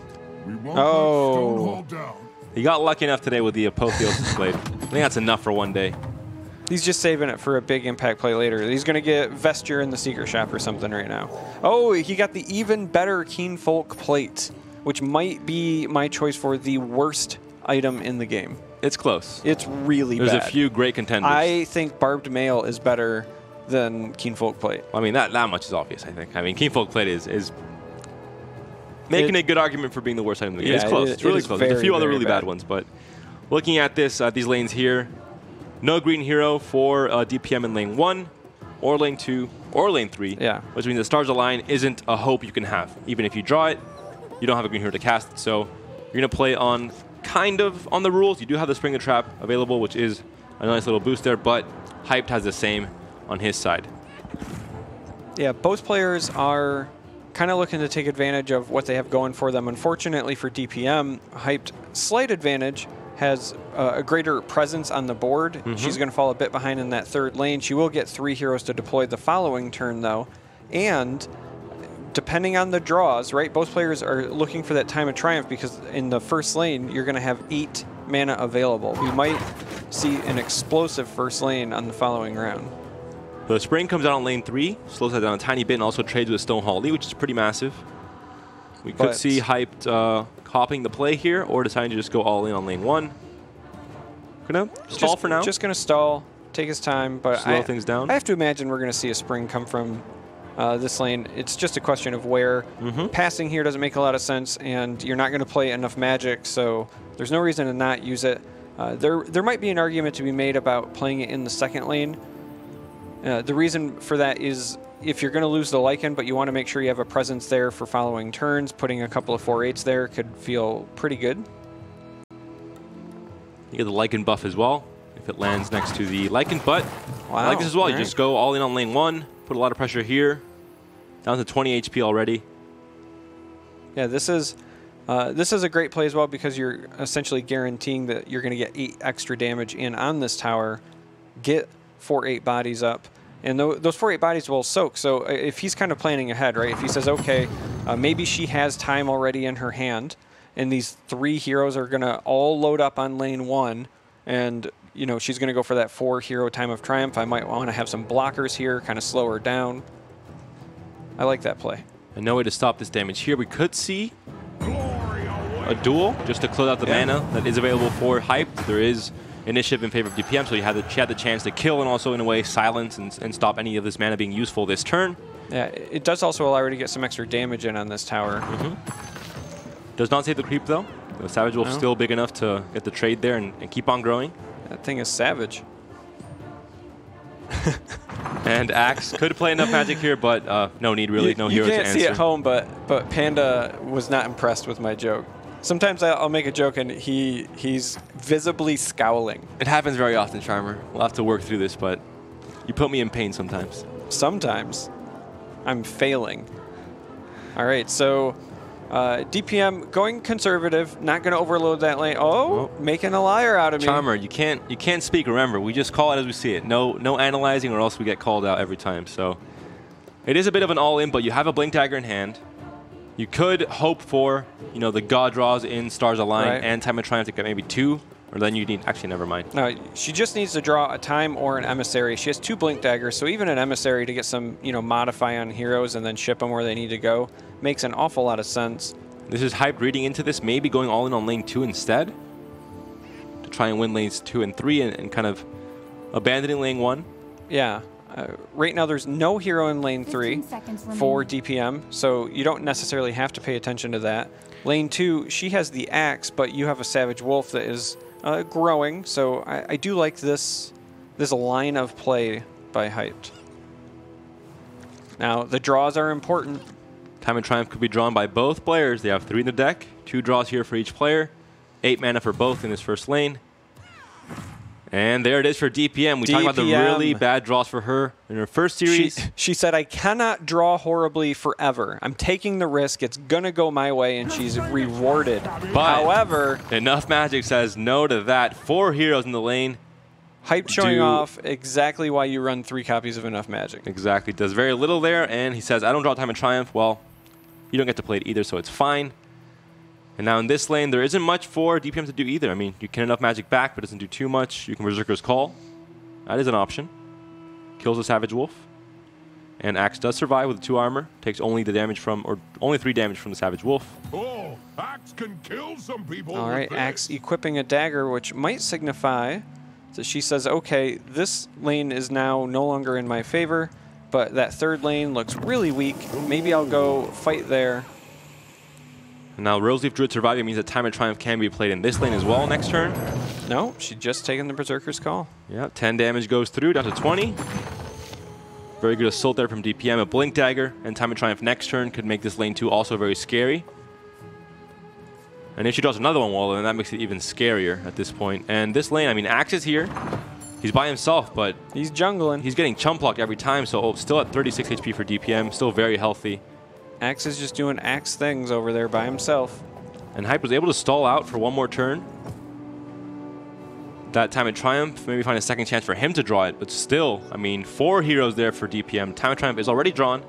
Oh. He got lucky enough today with the Apotheosis Blade. I think that's enough for one day. He's just saving it for a big impact play later. He's going to get Vesture in the Secret Shop or something right now. Oh, he got the even better Keen Folk Plate, which might be my choice for the worst item in the game. It's close. It's really bad. There's a few great contenders. I think Barbed Mail is better than Keen Folk Plate. I mean, that much is obvious, I think. I mean, Keen Folk Plate is making a good argument for being the worst item in the game. It's close. It's really close. There's a few other really bad ones, but looking at this, these lanes here, no green hero for DPM in lane 1, or lane 2, or lane 3, which means the Stars Align isn't a hope you can have. Even if you draw it, you don't have a green hero to cast it, so you're going to play on kind of on the rules. You do have the Spring the Trap available, which is a nice little boost there, but Hyped has the same on his side. Yeah, both players are kind of looking to take advantage of what they have going for them. Unfortunately for DPM, Hyped, slight advantage, has a greater presence on the board. She's going to fall a bit behind in that third lane. She will get 3 heroes to deploy the following turn, though. And depending on the draws, right, both players are looking for that time of triumph because in the first lane, you're going to have 8 mana available. We might see an explosive first lane on the following round. The Spring comes out on lane 3, slows that down a tiny bit, and also trades with Stonehall Lee, which is pretty massive. We could see Hyped copying the play here, or deciding to just go all in on lane 1. Gonna stall for now. Just gonna stall, take his time, but slow things down. I have to imagine we're gonna see a Spring come from this lane. It's just a question of where. Passing here doesn't make a lot of sense, and you're not gonna play enough magic, so there's no reason to not use it. There might be an argument to be made about playing it in the second lane. The reason for that is if you're going to lose the Lycan, but you want to make sure you have a presence there for following turns, putting a couple of 4/8s there could feel pretty good. You get the Lycan buff as well, if it lands next to the Lycan, but I like this as well. You just go all in on lane 1, put a lot of pressure here, down to 20 HP already. Yeah, this is a great play as well because you're essentially guaranteeing that you're going to get 8 extra damage in on this tower, get 4/8 bodies up. And those 4/8 bodies will soak. So if he's kind of planning ahead, right? If he says, okay, maybe she has time already in her hand, and these 3 heroes are going to all load up on lane 1, and you know she's going to go for that 4 hero time of triumph. I might want to have some blockers here, kind of slow her down. I like that play. And no way to stop this damage here. We could see a duel just to close out the mana that is available for Hyped. There is initiative in favor of DPM, so she had the chance to kill and also, in a way, silence and stop any of this mana being useful this turn. Yeah, it does also allow her to get some extra damage in on this tower. Does not save the creep, though. The Savage Wolf's still big enough to get the trade there and keep on growing. That thing is savage. And Axe could play enough magic here, but no need, really. No heroes to answer. You can't see at home, but Panda was not impressed with my joke. Sometimes I'll make a joke and he's visibly scowling. It happens very often, Charmer. We'll have to work through this, but you put me in pain sometimes. Sometimes. I'm failing. All right, so DPM going conservative, not going to overload that lane. Oh, making a liar out of me. Charmer, you can't speak. Remember, we just call it as we see it. No analyzing, or else we get called out every time. So it is a bit of an all-in, but you have a Blink Dagger in hand. You could hope for, you know, the God draws in Stars Align and Time of Triumph to get maybe 2, or then you need, actually, never mind. No, she just needs to draw a Time or an Emissary. She has 2 Blink Daggers, so even an Emissary to get some, you know, modify on heroes and then ship them where they need to go makes an awful lot of sense. This is Hyped reading into this, maybe going all in on lane 2 instead to try and win lanes 2 and 3 and kind of abandoning lane 1. Yeah. Right now, there's no hero in lane 3 for DPM, so you don't necessarily have to pay attention to that. Lane 2, she has the Axe, but you have a Savage Wolf that is growing, so I do like this line of play by Hyped. Now, the draws are important. Time of Triumph could be drawn by both players. They have 3 in the deck, 2 draws here for each player, 8 mana for both in this first lane. And there it is for DPM. We talked about the really bad draws for her in her first series. She said, I cannot draw horribly forever. I'm taking the risk. It's going to go my way, and she's rewarded. But however, enough magic says no to that. 4 heroes in the lane. Hyped showing off exactly why you run 3 copies of Enough Magic. Exactly. Does very little there, and he says, I don't draw Time of Triumph. Well, you don't get to play it either, so it's fine. And now in this lane, there isn't much for DPM to do either. I mean, you can Enough Magic back, but it doesn't do too much. You can Berserker's Call. That is an option. Kills a Savage Wolf. And Axe does survive with 2 armor. Takes only the damage from, or only 3 damage from the Savage Wolf. Oh, Axe can kill some people. All right, Axe equipping a dagger, which might signify that she says, okay, this lane is now no longer in my favor, but that third lane looks really weak. Maybe I'll go fight there. And now Roseleaf Druid surviving means that Time of Triumph can be played in this lane as well next turn. No, she just taken the Berserker's Call. Yeah, 10 damage goes through, down to 20. Very good assault there from DPM. A Blink Dagger and Time of Triumph next turn could make this lane 2 also very scary. And if she draws another one, well, then that makes it even scarier at this point. And this lane, I mean, Axe is here. He's by himself, but he's jungling. He's getting chump blocked every time, so still at 36 HP for DPM, still very healthy. Axe is just doing Axe things over there by himself. And Hype was able to stall out for one more turn. That Time of Triumph, maybe find a second chance for him to draw it, but still, I mean, 4 heroes there for DPM. Time of Triumph is already drawn.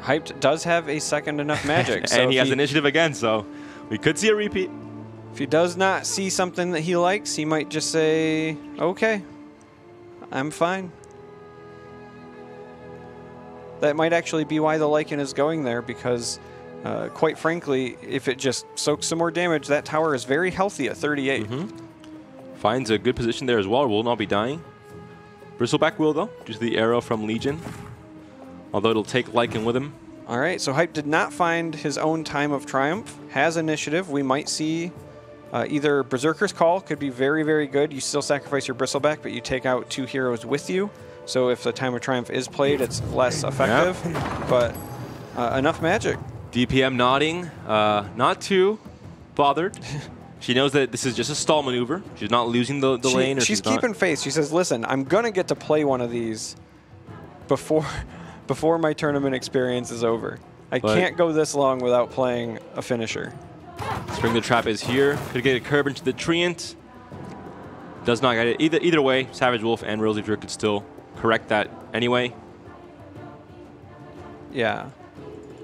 Hyped does have a second enough magic. And so he has initiative again, so we could see a repeat. If he does not see something that he likes, he might just say, okay, I'm fine. That might actually be why the Lycan is going there, because quite frankly, if it just soaks some more damage, that tower is very healthy at 38. Finds a good position there as well. Will not be dying. Bristleback will, though, due to the arrow from Legion. Although it'll take Lycan with him. All right, so Hype did not find his own Time of Triumph. Has initiative. We might see either Berserker's Call could be very, very good. You still sacrifice your Bristleback, but you take out 2 heroes with you. So if the Time of Triumph is played, it's less effective. Yep. But enough magic. DPM nodding. Not too bothered. She knows that this is just a stall maneuver. She's not losing the lane. She's keeping faith. She says, listen, I'm going to get to play one of these before my tournament experience is over. I can't go this long without playing a finisher. Spring the Trap is here. Could get a curb into the Treant. Does not get it. Either way, Savage Wolf and Roseleaf Druid could still correct that anyway. Yeah.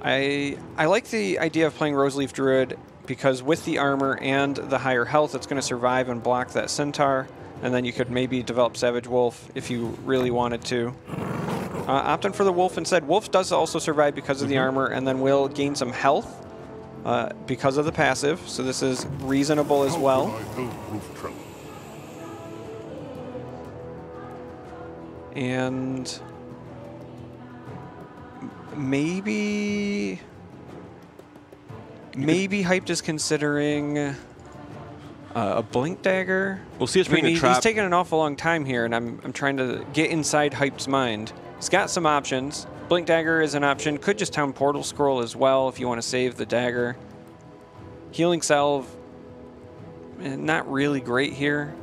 I like the idea of playing Roseleaf Druid because with the armor and the higher health, it's going to survive and block that Centaur. And then you could maybe develop Savage Wolf if you really wanted to. Opting for the Wolf instead. Wolf does also survive because of the armor and then will gain some health because of the passive. So this is reasonable as well. And maybe Hyped is considering a Blink Dagger. We'll see. He's taking an awful long time here, and I'm trying to get inside Hyped's mind. He's got some options. Blink Dagger is an option. Could just Town Portal Scroll as well if you want to save the dagger. Healing Salve, not really great here.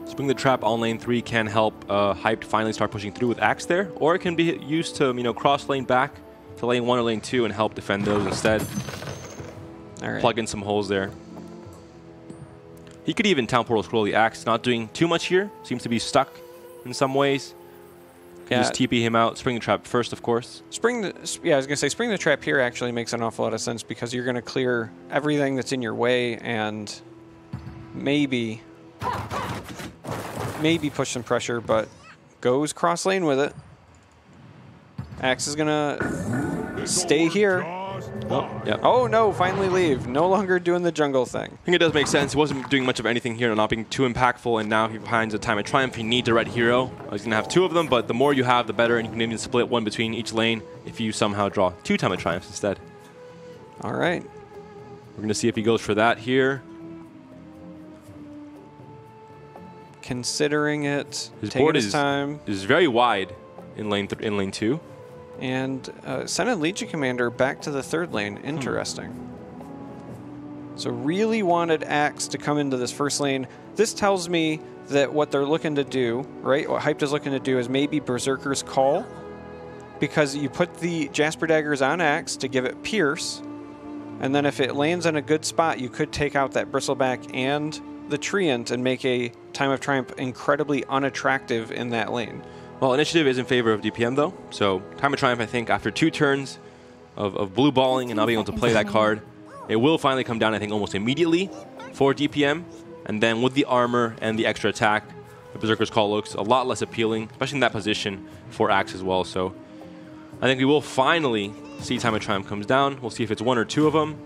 Spring the Trap on lane 3 can help Hyped finally start pushing through with Axe there, or it can be used to cross lane back to lane 1 or lane 2 and help defend those instead. All right. Plug in some holes there. He could even Town Portal Scroll the Axe, not doing too much here. Seems to be stuck in some ways. Could just TP him out. Spring the Trap first, of course. I was going to say Spring the Trap here actually makes an awful lot of sense because you're going to clear everything that's in your way and maybe push some pressure, but goes cross lane with it. Axe is going to stay here. Oh no, finally leave. No longer doing the jungle thing. I think it does make sense. He wasn't doing much of anything here, not being too impactful, and now he finds a Time of Triumph. He needs a red hero. He's going to have 2 of them, but the more you have, the better, and you can even split 1 between each lane if you somehow draw 2 Time of Triumphs instead. All right. We're going to see if he goes for that here. Considering it, his board is very wide in lane 2. And send a Legion Commander back to the 3rd lane. Interesting. So really wanted Axe to come into this first lane. This tells me that what they're looking to do, right? What Hyped is looking to do is maybe Berserker's Call, because you put the Jasper Daggers on Axe to give it Pierce, and then if it lands in a good spot, you could take out that Bristleback and the Treant and make a Time of Triumph incredibly unattractive in that lane. Well, initiative is in favor of DPM, though. So Time of Triumph, I think, after 2 turns of blue balling and not being able to play that card, it will finally come down, I think, almost immediately for DPM. And then with the armor and the extra attack, the Berserker's Call looks a lot less appealing, especially in that position for Axe as well. So I think we will finally see Time of Triumph comes down. We'll see if it's 1 or 2 of them.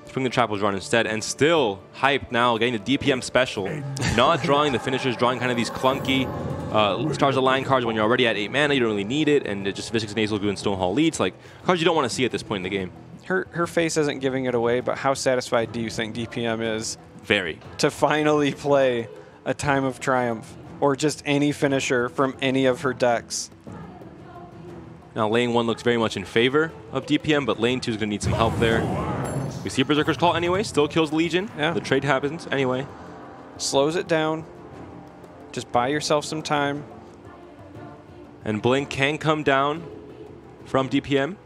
Spring the Trap was drawn instead, and still Hyped now getting the DPM special. Not drawing the finishers, drawing kind of these clunky Stars Align cards when you're already at 8 mana, you don't really need it, and it just Visix Nasal Goo and Stonehall leads, like cards you don't want to see at this point in the game. Her face isn't giving it away, but how satisfied do you think DPM is? Very. To finally play a Time of Triumph, or just any finisher from any of her decks. Now lane 1 looks very much in favor of DPM, but lane 2 is going to need some help there. We see Berserker's Call anyway, still kills Legion. Yeah. The trade happens anyway. Slows it down. Just buy yourself some time. And Blink can come down from DPM.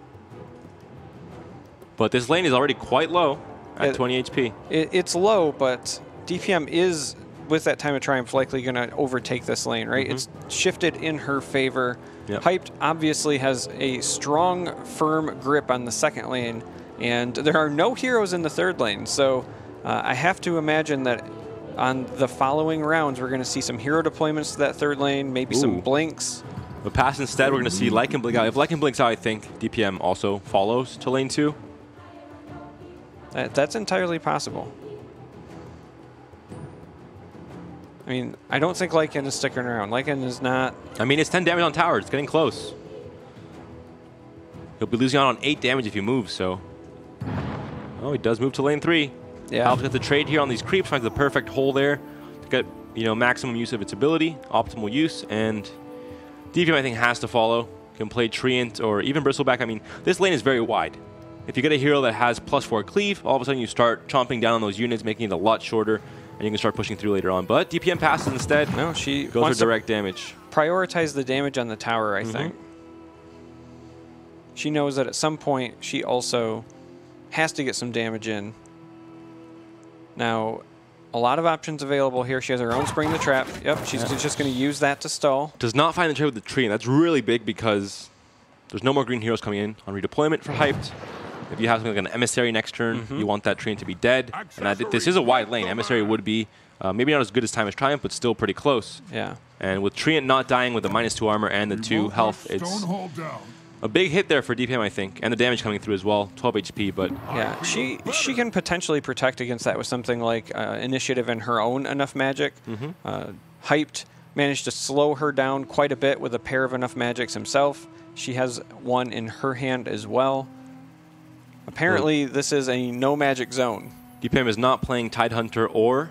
But this lane is already quite low at 20 HP. It's low, but DPM is, with that time of triumph, likely going to overtake this lane, right? It's shifted in her favor. Yep. Hyped obviously has a strong, firm grip on the second lane, and there are no heroes in the third lane. So I have to imagine that on the following rounds, we're going to see some hero deployments to that third lane, maybe some blinks. But pass instead, we're going to see Lycan blink out. If Lycan blinks out, I think DPM also follows to lane 2. That's entirely possible. I mean, I don't think Lycan is sticking around. Lycan is not... I mean, it's 10 damage on tower. It's getting close. He'll be losing out on 8 damage if he moves, so... Oh, he does move to lane 3. Yeah. Helps get the trade here on these creeps, finds the perfect hole there to get, you know, maximum use of its ability, optimal use, and DPM, I think, has to follow. Can play Treant or even Bristleback. I mean, this lane is very wide. If you get a hero that has +4 cleave, all of a sudden you start chomping down on those units, making it a lot shorter, and you can start pushing through later on. But DPM passes instead. No, she goes for direct damage. Prioritize the damage on the tower, I think. She knows that at some point she also has to get some damage in. Now, a lot of options available here. She has her own Spring the Trap. Yep, she's just going to use that to stall. Does not find the trade with the tree, and that's really big because there's no more green heroes coming in on redeployment for Hyped. If you have something like an Emissary next turn, you want that Treant to be dead. And this is a wide lane. Emissary would be maybe not as good as Time as Triumph, but still pretty close. Yeah. And with Treant not dying with the -2 armor and the 2 health, it's a big hit there for DPM, I think. And the damage coming through as well, 12 HP, but... Yeah, she can potentially protect against that with something like Initiative and her own enough magic. Hyped managed to slow her down quite a bit with a pair of enough magics himself. She has one in her hand as well. Apparently, this is a no magic zone. DPM is not playing Tidehunter or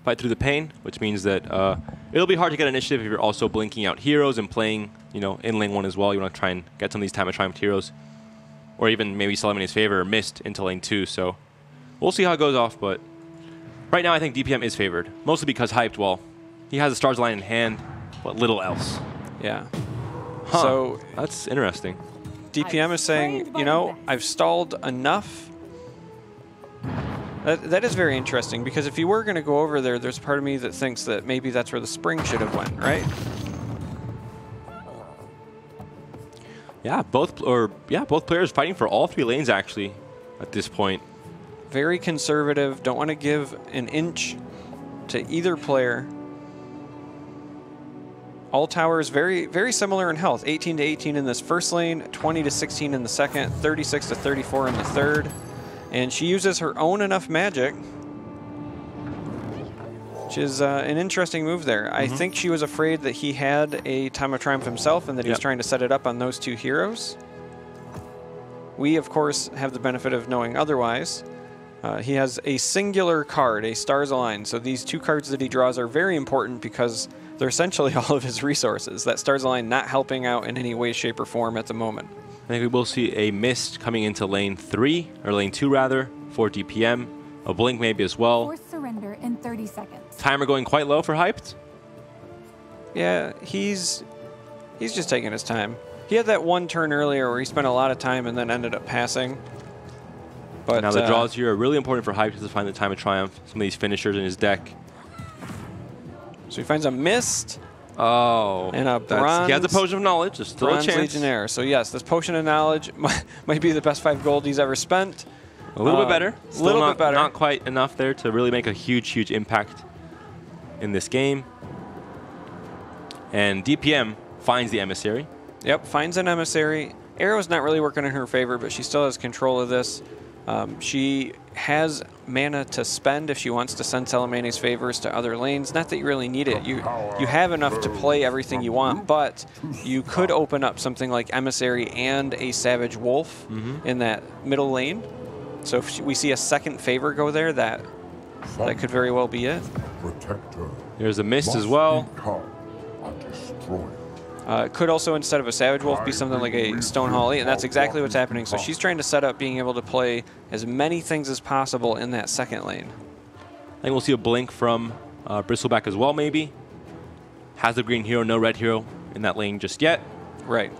Fight Through the Pain, which means that it'll be hard to get initiative if you're also blinking out heroes and playing, you know, in lane 1 as well. You want to try and get some of these Time of Triumph heroes, or even maybe Celebrity's Favor or Mist into lane 2. So we'll see how it goes off, but right now I think DPM is favored, mostly because Hyped, well, he has the Stars line in hand, but little else. Yeah. Huh. So that's interesting. DPM is saying, you know, I've stalled enough. That is very interesting, because if you were going to go over there, there's a part of me that thinks that maybe that's where the Spring should have went, right? Yeah, both players fighting for all 3 lanes actually at this point. Very conservative, don't want to give an inch to either player. All towers very, very similar in health. 18 to 18 in this first lane, 20 to 16 in the second, 36 to 34 in the third. And she uses her own enough magic, which is an interesting move there. I think she was afraid that he had a Time of Triumph himself and that he was trying to set it up on those 2 heroes. We, of course, have the benefit of knowing otherwise. He has a singular card, a Stars Align. So these 2 cards that he draws are very important because they're essentially all of his resources. That Stars Align not helping out in any way, shape, or form at the moment. I think we will see a Mist coming into lane 3, or lane 2 rather, for DPM. A Blink maybe as well. Force surrender in 30 seconds. Timer going quite low for Hyped. Yeah, he's just taking his time. He had that one turn earlier where he spent a lot of time and then ended up passing. But now the draws here are really important for Hyped to find the Time of Triumph. Some of these finishers in his deck. So he finds a Mist. Oh. And a Bronze. He has a Potion of Knowledge. There's still a chance. Legionnaire. So yes, this Potion of Knowledge might be the best 5 gold he's ever spent. A little bit better. A little bit better. Not quite enough there to really make a huge, huge impact in this game. And DPM finds the Emissary. Yep, finds an Emissary. Arrow's not really working in her favor, but she still has control of this. She has mana to spend if she wants to send Celebrity's Favors to other lanes. Not that you really need it. You have enough to play everything you want, but you could open up something like Emissary and a Savage Wolf in that middle lane. So if we see a second favor go there, that could very well be it. There's a Mist as well. Could also, instead of a Savage Wolf, be something like a Stone Hall 8, and that's exactly what's happening. So she's trying to set up being able to play as many things as possible in that second lane. I think we'll see a Blink from Bristleback as well, maybe. Has the green hero, no red hero in that lane just yet. Right.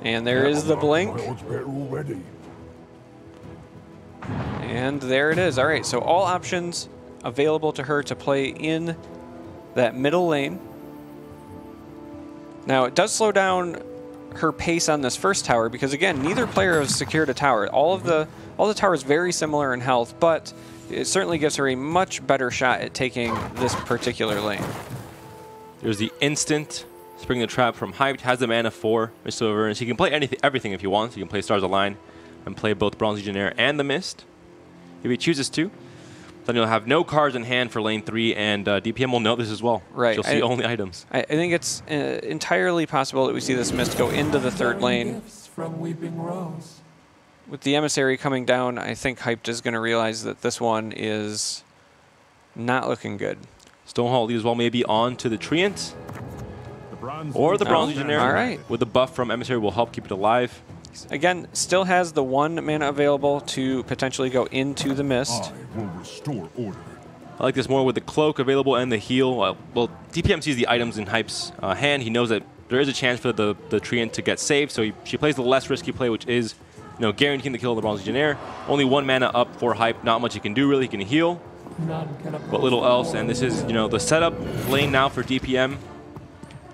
And there is the Blink. And there it is. All right, so all options available to her to play in that middle lane. Now, it does slow down her pace on this first tower because, again, neither player has secured a tower. All the towers very similar in health, but it certainly gives her a much better shot at taking this particular lane. There's the instant Spring the Trap from Hyped, has the mana for Mist of Avernus. He can play everything if he wants. He can play Stars Align and play both Bronze Legionnaire and the Mist if he chooses to. Then you'll have no cards in hand for lane 3, and DPM will know this as well. Right. You'll see only items. I think it's entirely possible that we see this Mist go into the third lane. From Weeping Rose. With the Emissary coming down, I think Hyped is going to realize that this one is not looking good. Stonehall leads well maybe on to the Treant or the Bronze Legionnaire. All right. With the buff from Emissary will help keep it alive. Again, still has the 1 mana available to potentially go into the Mist. I will restore order. I like this more with the Cloak available and the heal. Well, DPM sees the items in Hype's hand. He knows that there is a chance for the Treant to get saved, so she plays the less risky play, which is guaranteeing the kill of the Bronze Legionnaire. Only 1 mana up for Hype. Not much he can do, really. He can heal, but little else. And this is, the setup lane now for DPM.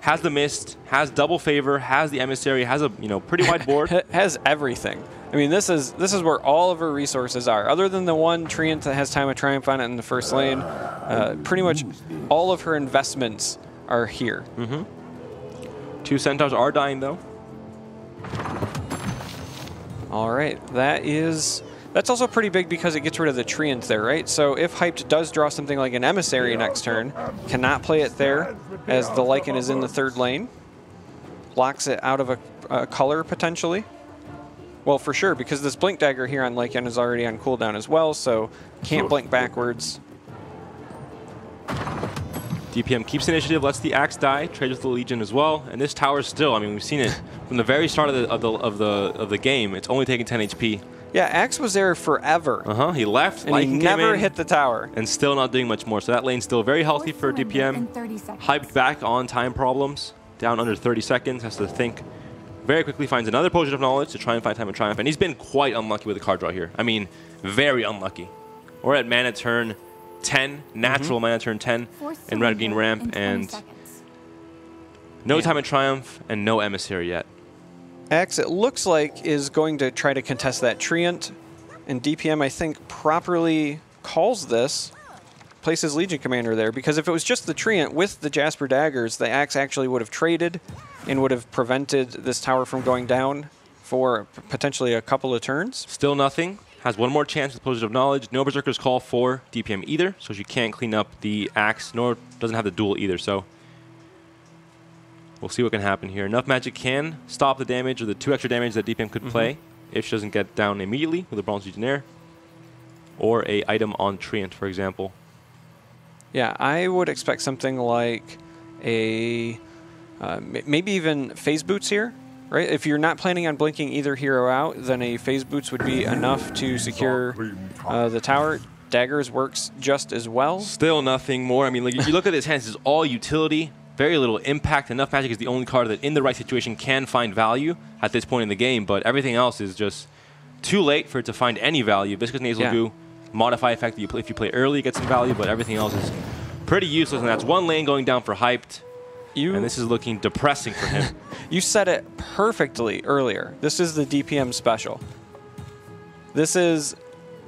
Has the Mist, has double favor, has the Emissary, has a pretty wide board. Has everything. I mean, this is where all of her resources are. Other than the 1 Treant that has Time of Triumph on it in the first lane, pretty much all of her investments are here. 2 Centaurs are dying, though. All right, that's also pretty big because it gets rid of the Treant there, right? So if Hyped does draw something like an Emissary next turn, cannot play it there as the Lycan is in the third lane. Blocks it out of a color, potentially. Well, for sure, because this Blink Dagger here on Lycan is already on cooldown as well, so can't blink backwards. DPM keeps initiative, lets the Axe die, trades with the Legion as well, and this tower still, I mean, we've seen it from the very start of the game. It's only taking 10 HP. Yeah, Axe was there forever. He left, and he never hit the tower. And still not doing much more. So that lane's still very healthy for DPM. Hyped back on time problems, down under 30 seconds, has to think very quickly, finds another Potion of Knowledge to try and find Time of Triumph, and he's been quite unlucky with the card draw here. I mean, very unlucky. We're at mana turn 10, natural mana turn 10 in Red Green Ramp, and no Time of Triumph and no Emissary yet. Axe, it looks like, is going to try to contest that Treant, and DPM, I think, properly calls this, places Legion Commander there, because if it was just the Treant with the Jasper Daggers, the Axe actually would have traded and would have prevented this tower from going down for potentially a couple of turns. Still nothing. Has 1 more chance with Potion of Knowledge. No Berserker's Call for DPM either, so she can't clean up the Axe, nor doesn't have the duel either, so we'll see what can happen here. Enough magic can stop the damage, or the 2 extra damage that DPM could play if she doesn't get down immediately with a Bronze Legionnaire, or a item on Treant, for example. Yeah, I would expect something like a maybe even Phase Boots here, right? If you're not planning on blinking either hero out, then a Phase Boots would be enough to secure the tower. Daggers works just as well. Still nothing more. I mean, like, if you look at his hands, it's all utility. Very little impact. Enough Magic is the only card that in the right situation can find value at this point in the game, but everything else is just too late for it to find any value. Viscous Nasal Goo, Modify effect, if you play early, you get some value, but everything else is pretty useless, and that's 1 lane going down for Hyped, and this is looking depressing for him. You said it perfectly earlier. This is the DPM special. This is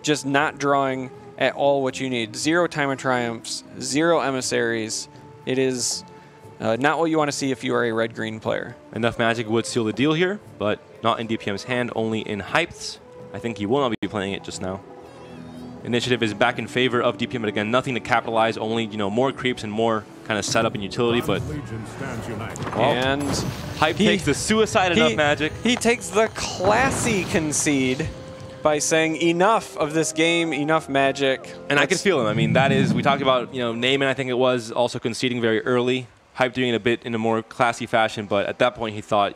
just not drawing at all what you need. 0 Time of Triumphs, 0 Emissaries. It is not what you want to see if you are a red-green player. Enough Magic would seal the deal here, but not in DPM's hand, only in Hyped's. I think he will not be playing it just now. Initiative is back in favor of DPM, but again, nothing to capitalize, only, more creeps and more kind of setup and utility, but and Hype takes the suicide Enough Magic. He takes the classy concede by saying enough of this game, enough Magic. And I can feel him. I mean, that is, we talked about, Naaman, I think it was, also conceding very early. Hype doing it a bit in a more classy fashion, but at that point he thought,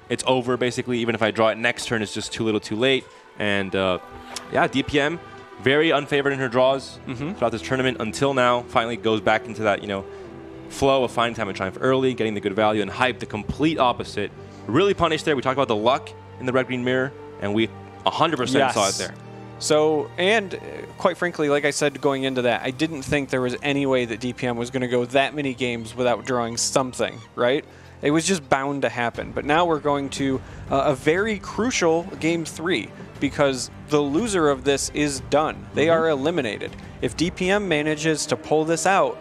it's over basically. Even if I draw it next turn, it's just too little too late. And yeah, DPM, very unfavored in her draws throughout this tournament until now. Finally goes back into that, flow of finding Time of Triumph early, getting the good value, and Hype the complete opposite. Really punished there. We talked about the luck in the red-green mirror, and we 100% saw it there. So, and quite frankly, like I said going into that, I didn't think there was any way that DPM was going to go that many games without drawing something, right? It was just bound to happen. But now we're going to a very crucial Game 3 because the loser of this is done. They are eliminated. If DPM manages to pull this out,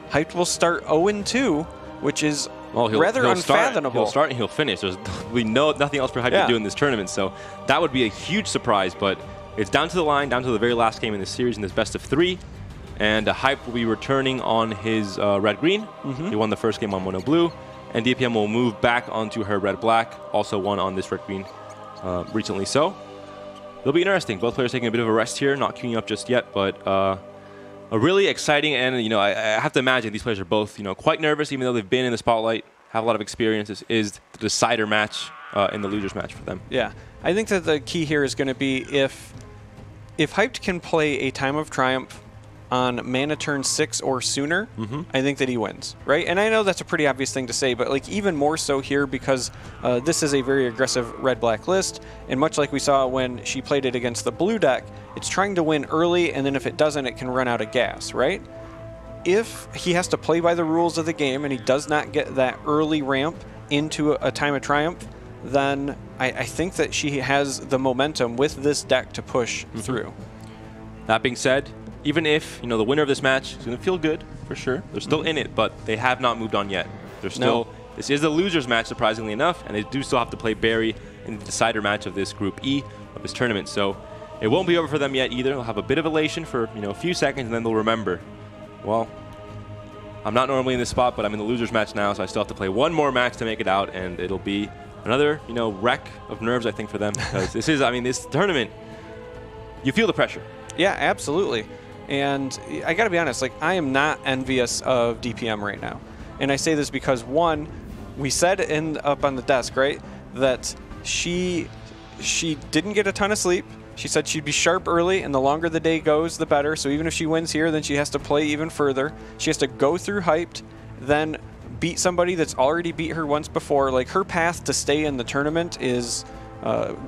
Hyped will start 0-2, which is rather unfathomable. He'll start and he'll finish. We know nothing else for Hyped to do in this tournament, so that would be a huge surprise. But it's down to the line, down to the very last game in this series in this best of 3. And Hyped will be returning on his red-green. He won the first game on mono-blue. And DPM will move back onto her red-black, also won on this red-green recently. So it'll be interesting. Both players taking a bit of a rest here, not queuing up just yet, but a really exciting, and you know, I have to imagine these players are both, you know, quite nervous, even though they've been in the spotlight, have a lot of experience. This is the decider match in the losers match for them. Yeah, I think that the key here is going to be if Hyped can play a Time of Triumph on mana turn 6 or sooner, I think that he wins, right? And I know that's a pretty obvious thing to say, but like even more so here because this is a very aggressive red-black list, and much like we saw when she played it against the blue deck, it's trying to win early, and then if it doesn't, it can run out of gas, right? If he has to play by the rules of the game and he does not get that early ramp into a Time of Triumph, then I think that she has the momentum with this deck to push through. That being said, even if, you know, the winner of this match is going to feel good, for sure. They're still in it, but they have not moved on yet. They're still, this is the loser's match, surprisingly enough, and they do still have to play Barry in the decider match of this Group E of this tournament. So it won't be over for them yet either. They'll have a bit of elation for, you know, a few seconds, and then they'll remember, well, I'm not normally in this spot, but I'm in the loser's match now, so I still have to play one more match to make it out, and it'll be another, you know, wreck of nerves, I think, for them. Because this is, I mean, this tournament, you feel the pressure. Yeah, absolutely. And I got to be honest, like I am not envious of DPM right now. And I say this because one, we said up on the desk, right, that she didn't get a ton of sleep. She said she'd be sharp early, and the longer the day goes, the better. So even if she wins here, then she has to play even further. She has to go through Hyped, then beat somebody that's already beat her once before. Like her path to stay in the tournament is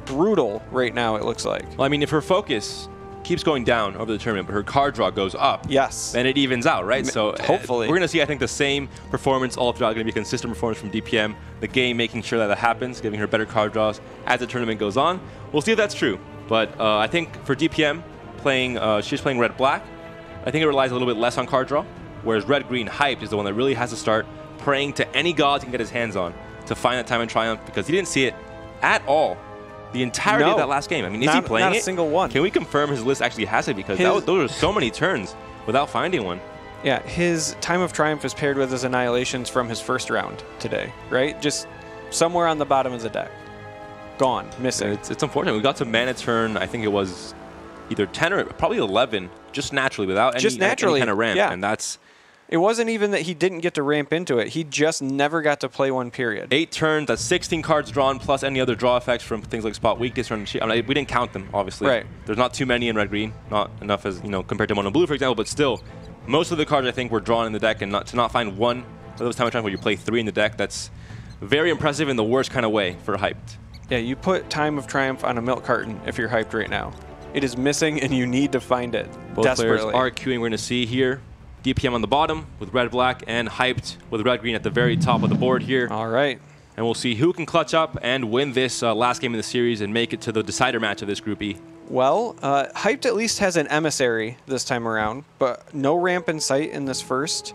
brutal right now, it looks like. Well, I mean, if her focus keeps going down over the tournament, but her card draw goes up, then it evens out, right? So hopefully we're going to see, I think, the same performance all throughout. Going to be a consistent performance from DPM. The game making sure that happens, giving her better card draws as the tournament goes on. We'll see if that's true. But I think for DPM, she's playing red-black. I think it relies a little bit less on card draw, whereas red-green Hyped is the one that really has to start praying to any gods he can get his hands on to find that Time of Triumph, because he didn't see it at all the entirety of that last game. I mean, is he playing it? Not a single one. Can we confirm his list actually has it? Because those are so many turns without finding one. Yeah, his Time of Triumph is paired with his Annihilations from his first round today, right? Just somewhere on the bottom of the deck. Gone, missing. It's unfortunate. We got to mana turn, I think it was either 10 or probably 11, just naturally, without any kind of ramp. Yeah. And that's... It wasn't even that he didn't get to ramp into it. He just never got to play one, period. 8 turns, that's 16 cards drawn, plus any other draw effects from things like Spot Weakness. I mean, we didn't count them, obviously. Right. There's not too many in red-green, not enough as, you know, compared to mono-blue, for example, but still, most of the cards, I think, were drawn in the deck, and to not find one of those Time of Triumph where you play 3 in the deck, that's very impressive in the worst kind of way for Hyped. Yeah, you put Time of Triumph on a milk carton if you're Hyped right now. It is missing, and you need to find it desperately. Both players are queuing. We're going to see here DPM on the bottom with red-black, and Hyped with red-green at the very top of the board here. All right. And we'll see who can clutch up and win this last game of the series and make it to the decider match of this Group E. Well, Hyped at least has an emissary this time around, but no ramp in sight in this first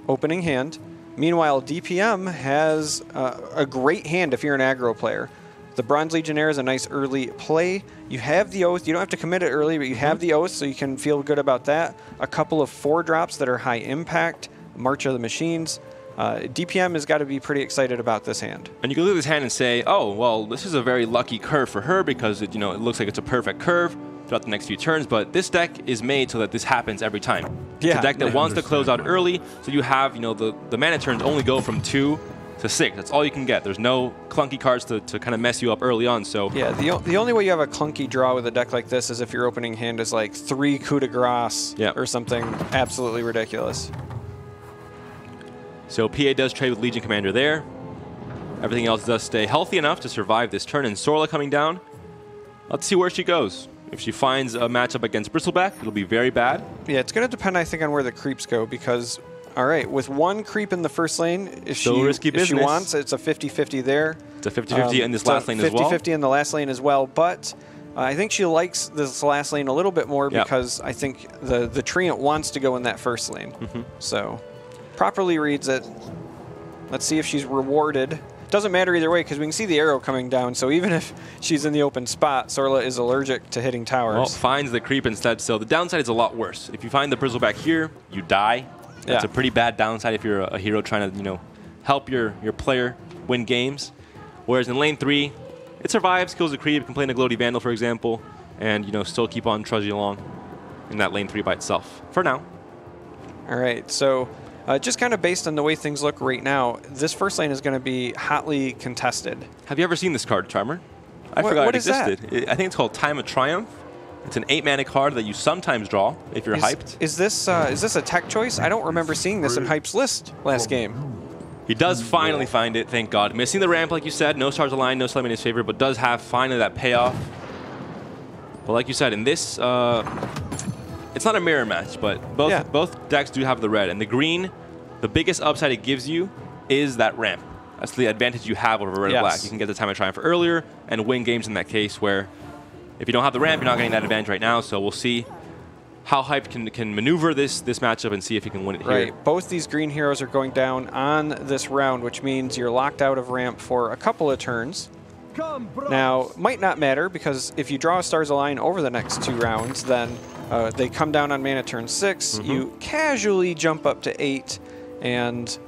opening hand. Meanwhile, DPM has a great hand if you're an aggro player. The Bronze Legionnaire is a nice early play. You have the Oath. You don't have to commit it early, but you have the Oath, so you can feel good about that. A couple of 4-drops that are high impact. March of the Machines. DPM has got to be pretty excited about this hand. And you can look at this hand and say, oh, well, this is a very lucky curve for her because it looks like it's a perfect curve throughout the next few turns, but this deck is made so that this happens every time. Yeah. It's a deck that wants to close out early, so you have, the mana turns only go from 2 to 6. That's all you can get. There's no clunky cards to kind of mess you up early on. So yeah, the only way you have a clunky draw with a deck like this is if your opening hand is like 3 coup de grace or something absolutely ridiculous. So PA does trade with Legion Commander there. Everything else does stay healthy enough to survive this turn, and Sorla coming down. Let's see where she goes. If she finds a matchup against Bristleback, it'll be very bad. Yeah, it's going to depend, I think, on where the creeps go because, all right, with one creep in the first lane, if she wants, it's a 50-50 there. It's a 50-50 in this last lane as well. 50-50 in the last lane as well, but I think she likes this last lane a little bit more because I think the Treant wants to go in that first lane. So properly reads it. Let's see if she's rewarded. Doesn't matter either way because we can see the arrow coming down, so even if she's in the open spot, Sorla is allergic to hitting towers. Well, finds the creep instead, so the downside is a lot worse. If you find the Bristleback here, you die. That's a pretty bad downside if you're a hero trying to, you know, help your player win games. Whereas in lane 3, it survives, kills the creep, can play a Gloaty Vandal, for example, and, you know, still keep on trudging along in that lane 3 by itself, for now. All right, so just kind of based on the way things look right now, this first lane is going to be hotly contested. Have you ever seen this card, Charmer? I forgot it existed. I think it's called Time of Triumph. It's an 8-mana card that you sometimes draw if you're hyped. Is this a tech choice? I don't remember seeing this in Hype's list last game. He does finally find it, thank God. Missing the ramp, like you said, no stars aligned, no slime in his favor, but does have finally that payoff. But like you said, in this, it's not a mirror match, but both decks do have the red. And the green, the biggest upside it gives you is that ramp. That's the advantage you have over red and black. You can get the Time of Triumph earlier and win games in that case where if you don't have the ramp, you're not getting that advantage right now. So we'll see how Hype can maneuver this matchup and see if he can win it here. Right. Both these green heroes are going down on this round, which means you're locked out of ramp for a couple of turns. Now, might not matter because if you draw a Stars Align over the next 2 rounds, then they come down on mana turn 6. You casually jump up to 8 and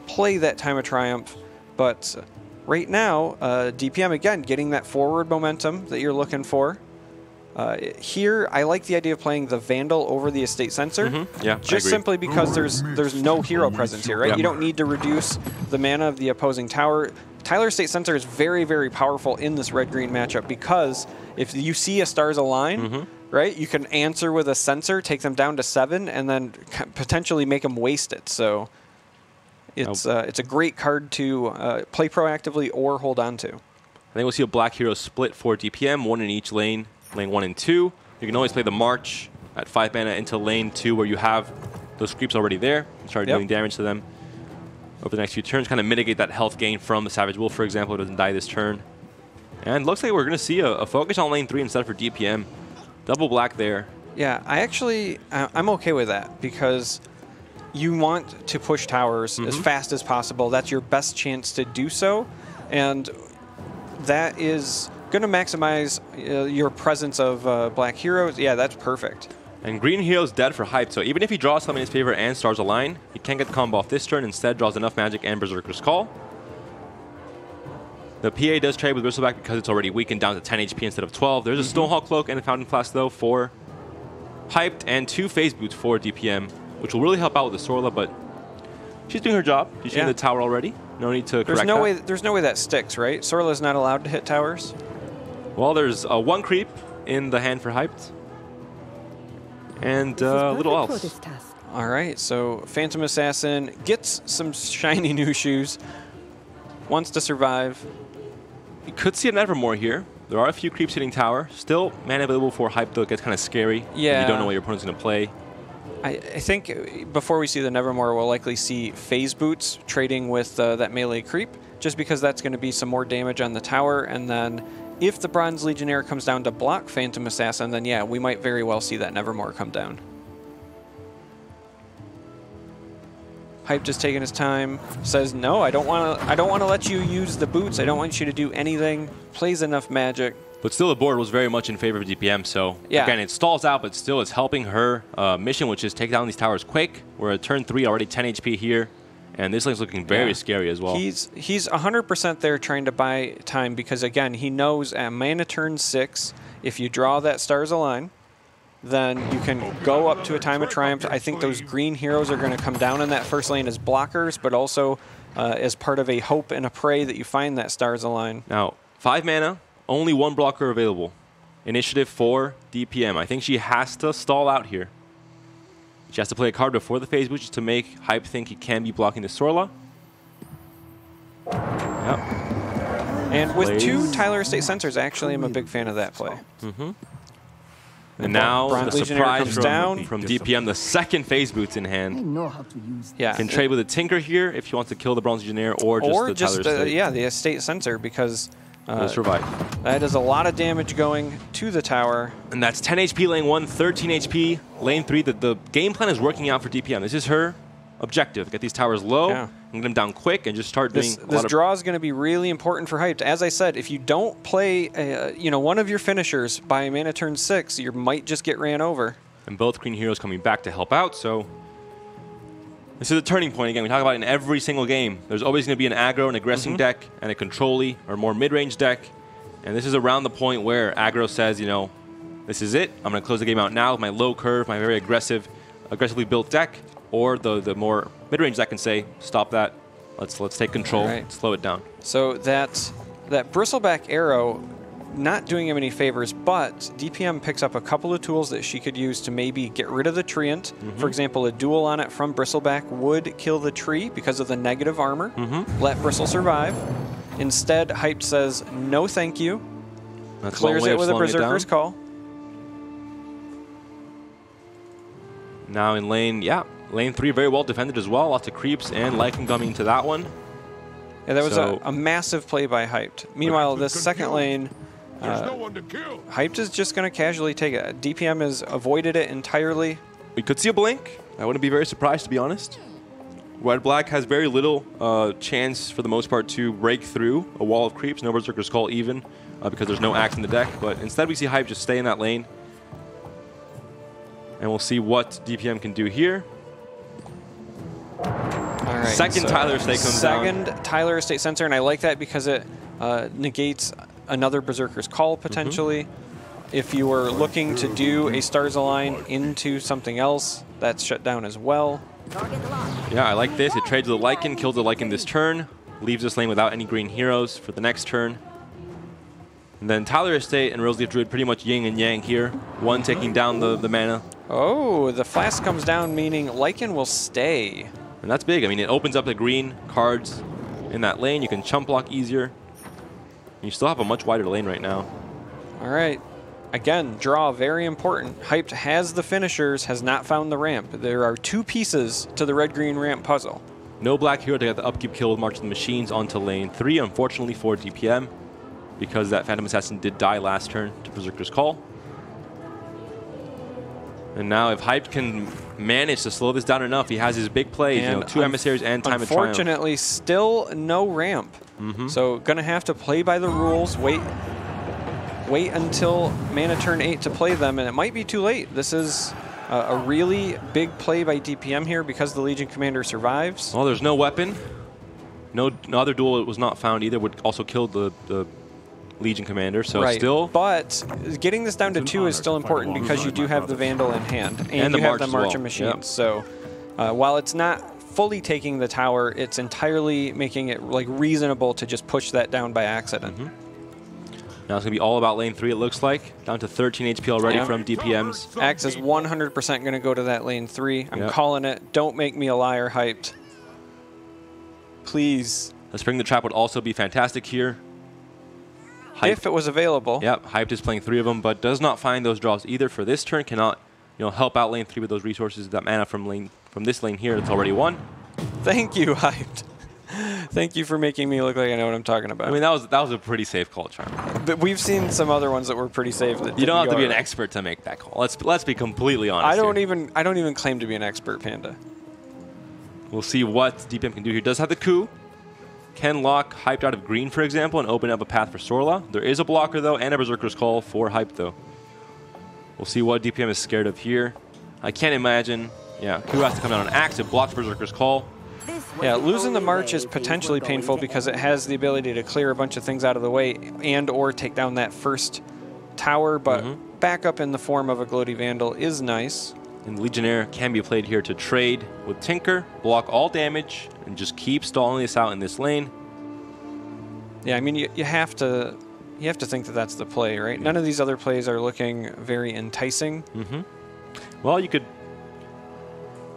play that Time of Triumph. But right now, DPM, again, getting that forward momentum that you're looking for. Here, I like the idea of playing the Vandal over the Estate Sensor. Yeah, just simply because there's no hero presence here, right? You don't need to reduce the mana of the opposing tower. Tyler Estate Sensor is very, very powerful in this red-green matchup because if you see a Stars Align, right, you can answer with a Sensor, take them down to 7, and then potentially make them waste it. So it's a great card to play proactively or hold on to. I think we'll see a black hero split for DPM, 1 in each lane. Lane 1 and 2. You can always play the March at 5 mana into lane 2 where you have those creeps already there and start doing damage to them over the next few turns, kind of mitigate that health gain from the Savage Wolf, for example, who doesn't die this turn. And looks like we're going to see a focus on lane 3 instead for DPM. Double black there. Yeah, I'm okay with that because you want to push towers as fast as possible. That's your best chance to do so. And that is going to maximize your presence of black heroes. Yeah, that's perfect. And green hero's dead for Hype, so even if he draws something in his favor and Stars Align, he can't get the combo off this turn. Instead, draws enough magic and Berserker's Call. The PA does trade with Bristleback because it's already weakened down to 10 HP instead of 12. There's a Stonehawk Cloak and a Fountain Flask, though, for Hyped, and 2 Phase Boots for DPM, which will really help out with the Sorla, but she's doing her job. She's in the tower already. No need to correct that. There's no way that sticks, right? Sorla's not allowed to hit towers. Well, there's 1 creep in the hand for Hyped. And little else. All right, so Phantom Assassin gets some shiny new shoes, wants to survive. You could see a Nevermore here. There are a few creeps hitting tower. Still mana available for Hype, though. It gets kind of scary. Yeah. You don't know what your opponent's going to play. I think before we see the Nevermore, we'll likely see Phase Boots trading with that melee creep, just because that's going to be some more damage on the tower, and then if the Bronze Legionnaire comes down to block Phantom Assassin, then yeah, we might very well see that Nevermore come down. Hype just taking his time, says no, I don't want to let you use the boots. I don't want you to do anything. Plays enough magic. But still, the board was very much in favor of DPM. So again, it stalls out, but still, it's helping her mission, which is take down these towers quick. We're at turn 3, already 10 HP here. And this lane's looking very scary as well. He's 100% there trying to buy time because, again, he knows at mana turn 6, if you draw that Stars Align, then you can go up to a Time of Triumph. I think those green heroes are going to come down in that first lane as blockers, but also as part of a hope and a pray that you find that Stars Align. Now, 5 mana, only 1 blocker available. Initiative for DPM. I think she has to stall out here. She has to play a card before the Phase Boost to make Hype think he can be blocking the Sorla. Yep. And with 2 Tyler Estate Sensors, actually, I'm a big fan of that play. And now Bronze the Legionnaire surprise comes down. from DPM, the second phase boots in hand. know how to use Yeah. Can trade with a Tinker here if he wants to kill the Bronze Legionnaire or just the Tyler Estate. yeah, the Estate Sensor, because He'll survive. that is a lot of damage going to the tower. And that's 10 HP lane 1, 13 HP lane 3. The game plan is working out for DPM. This is her objective. Get these towers low, and get them down quick, and just start doing This draw is going to be really important for Hyped. As I said, if you don't play one of your finishers by mana turn 6, you might just get ran over. And both green heroes coming back to help out, so this is a turning point. Again, we talk about it in every single game. There's always going to be an aggro, an aggressing deck, and a control-y or more mid-range deck. And this is around the point where aggro says, you know, this is it. I'm going to close the game out now with my low curve, my very aggressively built deck. Or the more mid-range deck can say, stop that. Let's take control. Right. Slow it down. So that bristleback arrow, not doing him any favors, but DPM picks up a couple of tools that she could use to maybe get rid of the treant. For example, a duel on it from bristleback would kill the tree because of the negative armor. Let Bristle survive. Instead, Hyped says, no thank you. That's Clears it with a Berserker's Call. Now in lane, lane 3 very well defended as well. Lots of creeps and Lycan coming into that one. Yeah, that was a massive play by Hyped. Meanwhile, this second lane, Hyped is just going to casually take it. DPM has avoided it entirely. We could see a blink. I wouldn't be very surprised, to be honest. Red-Black has very little chance, for the most part, to break through a wall of creeps. No Berserker's Call even, because there's no axe in the deck. But instead, we see Hype just stay in that lane. And we'll see what DPM can do here. All right, Second Tyler Estate comes down. Second Tyler Estate Sensor, and I like that because it negates another Berserker's Call, potentially. If you were looking to do a Stars Align into something else, that's shut down as well. Yeah, I like this. It trades the Lycan, kills the Lycan this turn, leaves this lane without any green heroes for the next turn. And then Tyler Estate and Roseleaf Druid pretty much yin and yang here. One taking down the mana. Oh, the Flask comes down, meaning Lycan will stay. And that's big. I mean, it opens up the green cards in that lane. You can chump block easier. And you still have a much wider lane right now. All right. Again, draw, very important. Hyped has the finishers, has not found the ramp. There are 2 pieces to the red-green ramp puzzle. No black hero to get the upkeep kill with March of the Machines onto lane 3, unfortunately for DPM, because that Phantom Assassin did die last turn to Berserker's Call. And now if Hyped can manage to slow this down enough, he has his big plays, And 2 emissaries and Time of Triumph. Unfortunately, still no ramp. So gonna have to play by the rules, wait until mana turn 8 to play them, and it might be too late. This is a really big play by DPM here because the Legion Commander survives. Well, there's no weapon. No other duel was not found either. Would also kill the Legion Commander, so still. But getting this down to 2 is still important because you do have the Vandal in hand, and you have the March of Machines. So while it's not fully taking the tower, it's entirely making it like reasonable to just push that down by accident. Now it's going to be all about lane 3, it looks like. Down to 13 HP already from DPM's. Axe is 100% going to go to that lane 3. I'm calling it. Don't make me a liar, Hyped. Please. The Spring the Trap would also be fantastic here. If it was available. Yep, Hyped is playing 3 of them, but does not find those draws either for this turn. Cannot, help out lane 3 with those resources. That mana from this lane here, it's already won. Thank you, Hyped. Thank you for making me look like I know what I'm talking about. I mean, that was a pretty safe call, Charm. But we've seen some other ones that were pretty safe. That you don't have to be an expert to make that call. Let's be completely honest. I don't even claim to be an expert, Panda. We'll see what DPM can do here. Does have the coup. Can lock Hyped out of green, for example, and open up a path for Sorla. There is a blocker, though, and a Berserker's Call for Hyped, though. We'll see what DPM is scared of here. I can't imagine. Yeah, coup has to come down on Axe. It blocks Berserker's Call. Yeah, losing the March is potentially painful because it has the ability to clear a bunch of things out of the way and or take down that first tower, but backup in the form of a Gloaty Vandal is nice. And Legionnaire can be played here to trade with Tinker, block all damage, and just keep stalling this out in this lane. Yeah, I mean, you have to think that that's the play, right? None of these other plays are looking very enticing. Well, you could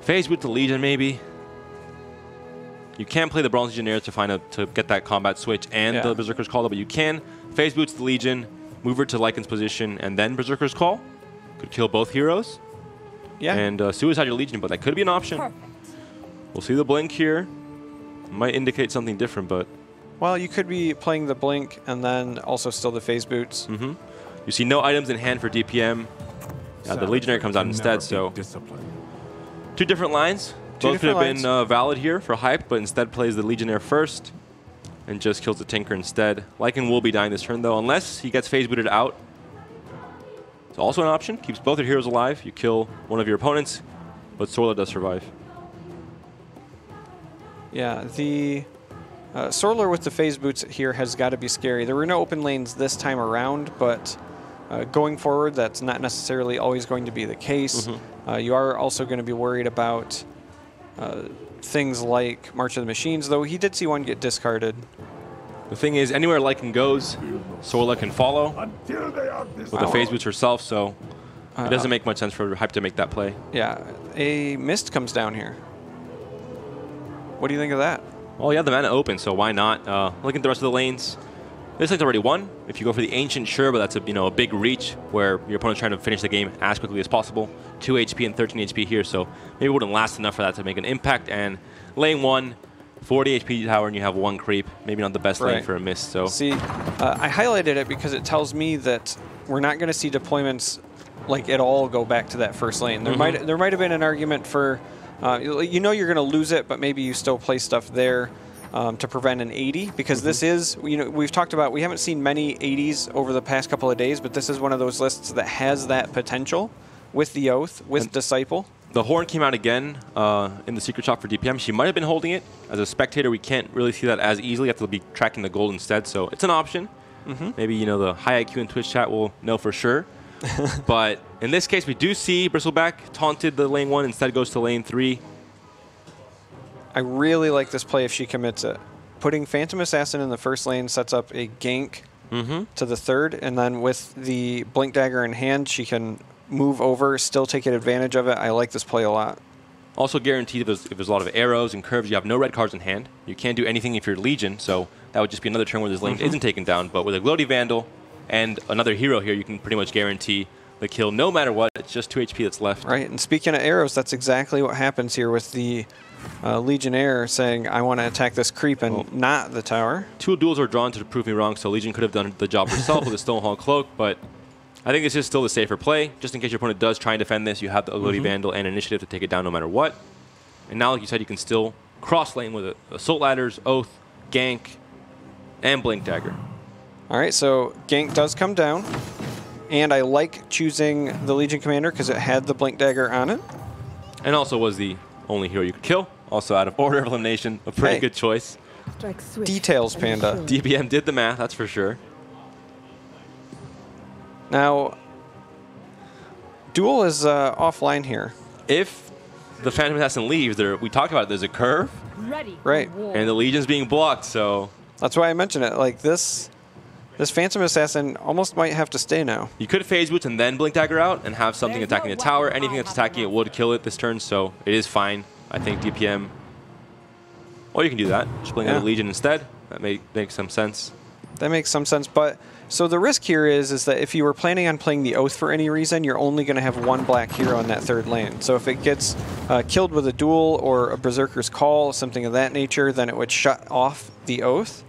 phase with the Legion, maybe. You can play the Bronze Legionnaire to get that combat switch and the Berserker's Call, but you can phase boots the Legion, move her to Lycan's position, and then Berserker's Call. Could kill both heroes. Yeah. And Suicide your Legion, but that could be an option. Perfect. We'll see the blink here. Might indicate something different, but... Well, you could be playing the blink and then also still the phase boots. Mm-hmm. You see no items in hand for DPM. The Legionnaire comes out instead, so... Two different lines. Both could have been valid here for Hype, but instead plays the Legionnaire first and just kills the Tinker instead. Lycan will be dying this turn, though, unless he gets phase booted out. It's also an option. Keeps both your heroes alive. You kill one of your opponents, but Sorla does survive. Yeah, the Sorla with the phase boots here has got to be scary. There were no open lanes this time around, but going forward, that's not necessarily always going to be the case. Mm-hmm. You are also going to be worried about things like March of the Machines, though he did see one get discarded. The thing is, anywhere Lycan goes, Sorla can follow with the phase boots herself, so it doesn't make much sense for Hype to make that play. Yeah, a Mist comes down here. What do you think of that? Well, you have the mana open, so why not? Look at the rest of the lanes. This lane's already won. If you go for the Ancient, sure, but that's a big reach where your opponent's trying to finish the game as quickly as possible. 2 HP and 13 HP here, so maybe it wouldn't last enough for that to make an impact. And lane 1, 40 HP tower, and you have 1 creep. Maybe not the best lane for a Mist. So see, I highlighted it because it tells me that we're not going to see deployments like at all go back to that first lane. There might have been an argument for, you know, you're going to lose it, but maybe you still play stuff there. To prevent an 80, because this is, we've talked about, we haven't seen many 80s over the past couple of days, but this is one of those lists that has that potential with the Oath, with Disciple. The Horn came out again in the secret shop for DPM. She might have been holding it. As a spectator, we can't really see that as easily. You have to be tracking the gold instead, so it's an option. Maybe, the high IQ in Twitch chat will know for sure. But in this case, we do see Bristleback taunted the lane 1, instead goes to lane 3. I really like this play if she commits it. Putting Phantom Assassin in the first lane sets up a gank to the third, and then with the Blink Dagger in hand, she can move over, still taking advantage of it. I like this play a lot. Also guaranteed if there's a lot of arrows and curves, you have no red cards in hand. You can't do anything if you're Legion, so that would just be another turn where this lane isn't taken down. But with a Gloaty Vandal and another hero here, you can pretty much guarantee the kill no matter what. It's just 2 HP that's left. Right, and speaking of arrows, that's exactly what happens here with the Legionnaire saying, I want to attack this creep and not the tower. 2 duels are drawn to prove me wrong, so Legion could have done the job herself with a Stonehall Cloak, but I think this is still the safer play. Just in case your opponent does try and defend this, you have the Gloaty Vandal and Initiative to take it down no matter what. And now, like you said, you can still cross lane with Assault Ladders, Oath, Gank, and Blink Dagger. All right, so Gank does come down, and I like choosing the Legion Commander because it had the Blink Dagger on it. And also was the only hero you could kill. Also out of order of elimination, a pretty good choice. Details, Panda. DPM did the math, that's for sure. Now, Duel is offline here. If the Phantom Assassin leaves, we talked about it, there's a curve. Right. And the Legion's being blocked, so... That's why I mentioned it. Like, this Phantom Assassin almost might have to stay now. You could phase boots and then Blink Dagger out and have something attacking the tower. Anything that's attacking it would kill it this turn, so it is fine. I think DPM... Or you can do that. Just blink out the Legion instead. That makes some sense. That makes some sense, but... So the risk here is that if you were planning on playing the Oath for any reason, you're only going to have 1 black hero in that third lane. So if it gets killed with a duel or a Berserker's Call, something of that nature, then it would shut off the Oath.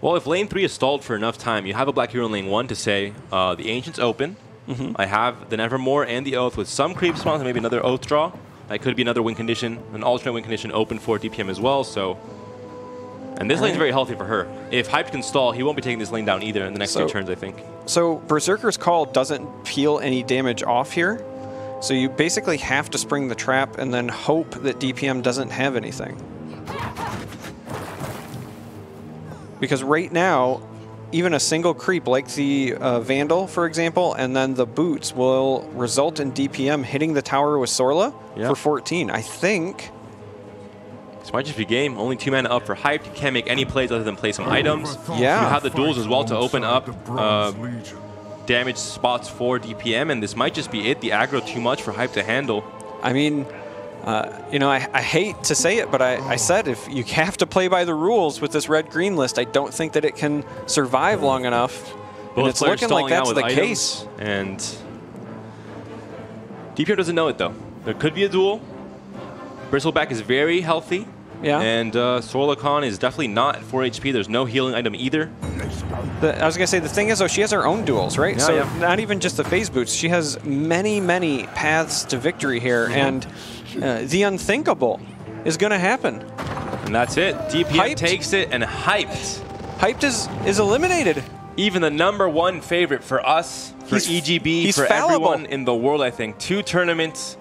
Well, if lane 3 is stalled for enough time, you have a black hero in lane 1 to say, the Ancient's open. I have the Nevermore and the Oath with some creep spawns and maybe another Oath draw. That could be another win condition, an alternate win condition open for DPM as well, so... And this lane's very healthy for her. If Hype can stall, he won't be taking this lane down either in the next 2 turns, I think. So Berserker's Call doesn't peel any damage off here. So you basically have to spring the trap and then hope that DPM doesn't have anything. Because right now, even a single creep like the Vandal, for example, and then the boots will result in DPM hitting the tower with Sorla for 14. I think... This might just be game. Only 2 mana up for Hype. You can't make any plays other than play some items. Yeah. You have the duels as well to open up damage spots for DPM, and this might just be it. The aggro too much for Hype to handle. I mean, you know, I hate to say it, but I said if you have to play by the rules with this red-green list, I don't think that it can survive long enough. Both and it's looking like that's the case. And DPM doesn't know it, though. There could be a duel. Bristleback is very healthy. Yeah. And Sorlikon is definitely not at 4 HP. There's no healing item either. I was going to say, the thing is, though, she has her own duels, right? Yeah, so yeah. not even just the phase boots. She has many, many paths to victory here, and the unthinkable is going to happen. And that's it. DPM Hyped. takes it and hyped. Hyped is eliminated. Even the #1 favorite for us, for He's- EGB, he's for fallible. everyone in the world, I think. 2 tournaments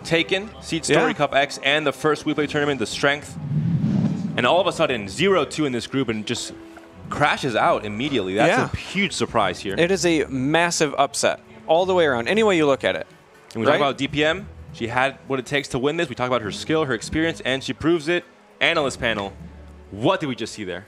taken, Seed Story Yeah. Cup X, and the first WePlay tournament, the Strength. And all of a sudden, 0-2 in this group and just crashes out immediately. That's Yeah. a huge surprise here. It is a massive upset all the way around, any way you look at it. And we talk about DPM. She had what it takes to win this. We talk about her skill, her experience, and she proves it. Analyst panel, what did we just see there?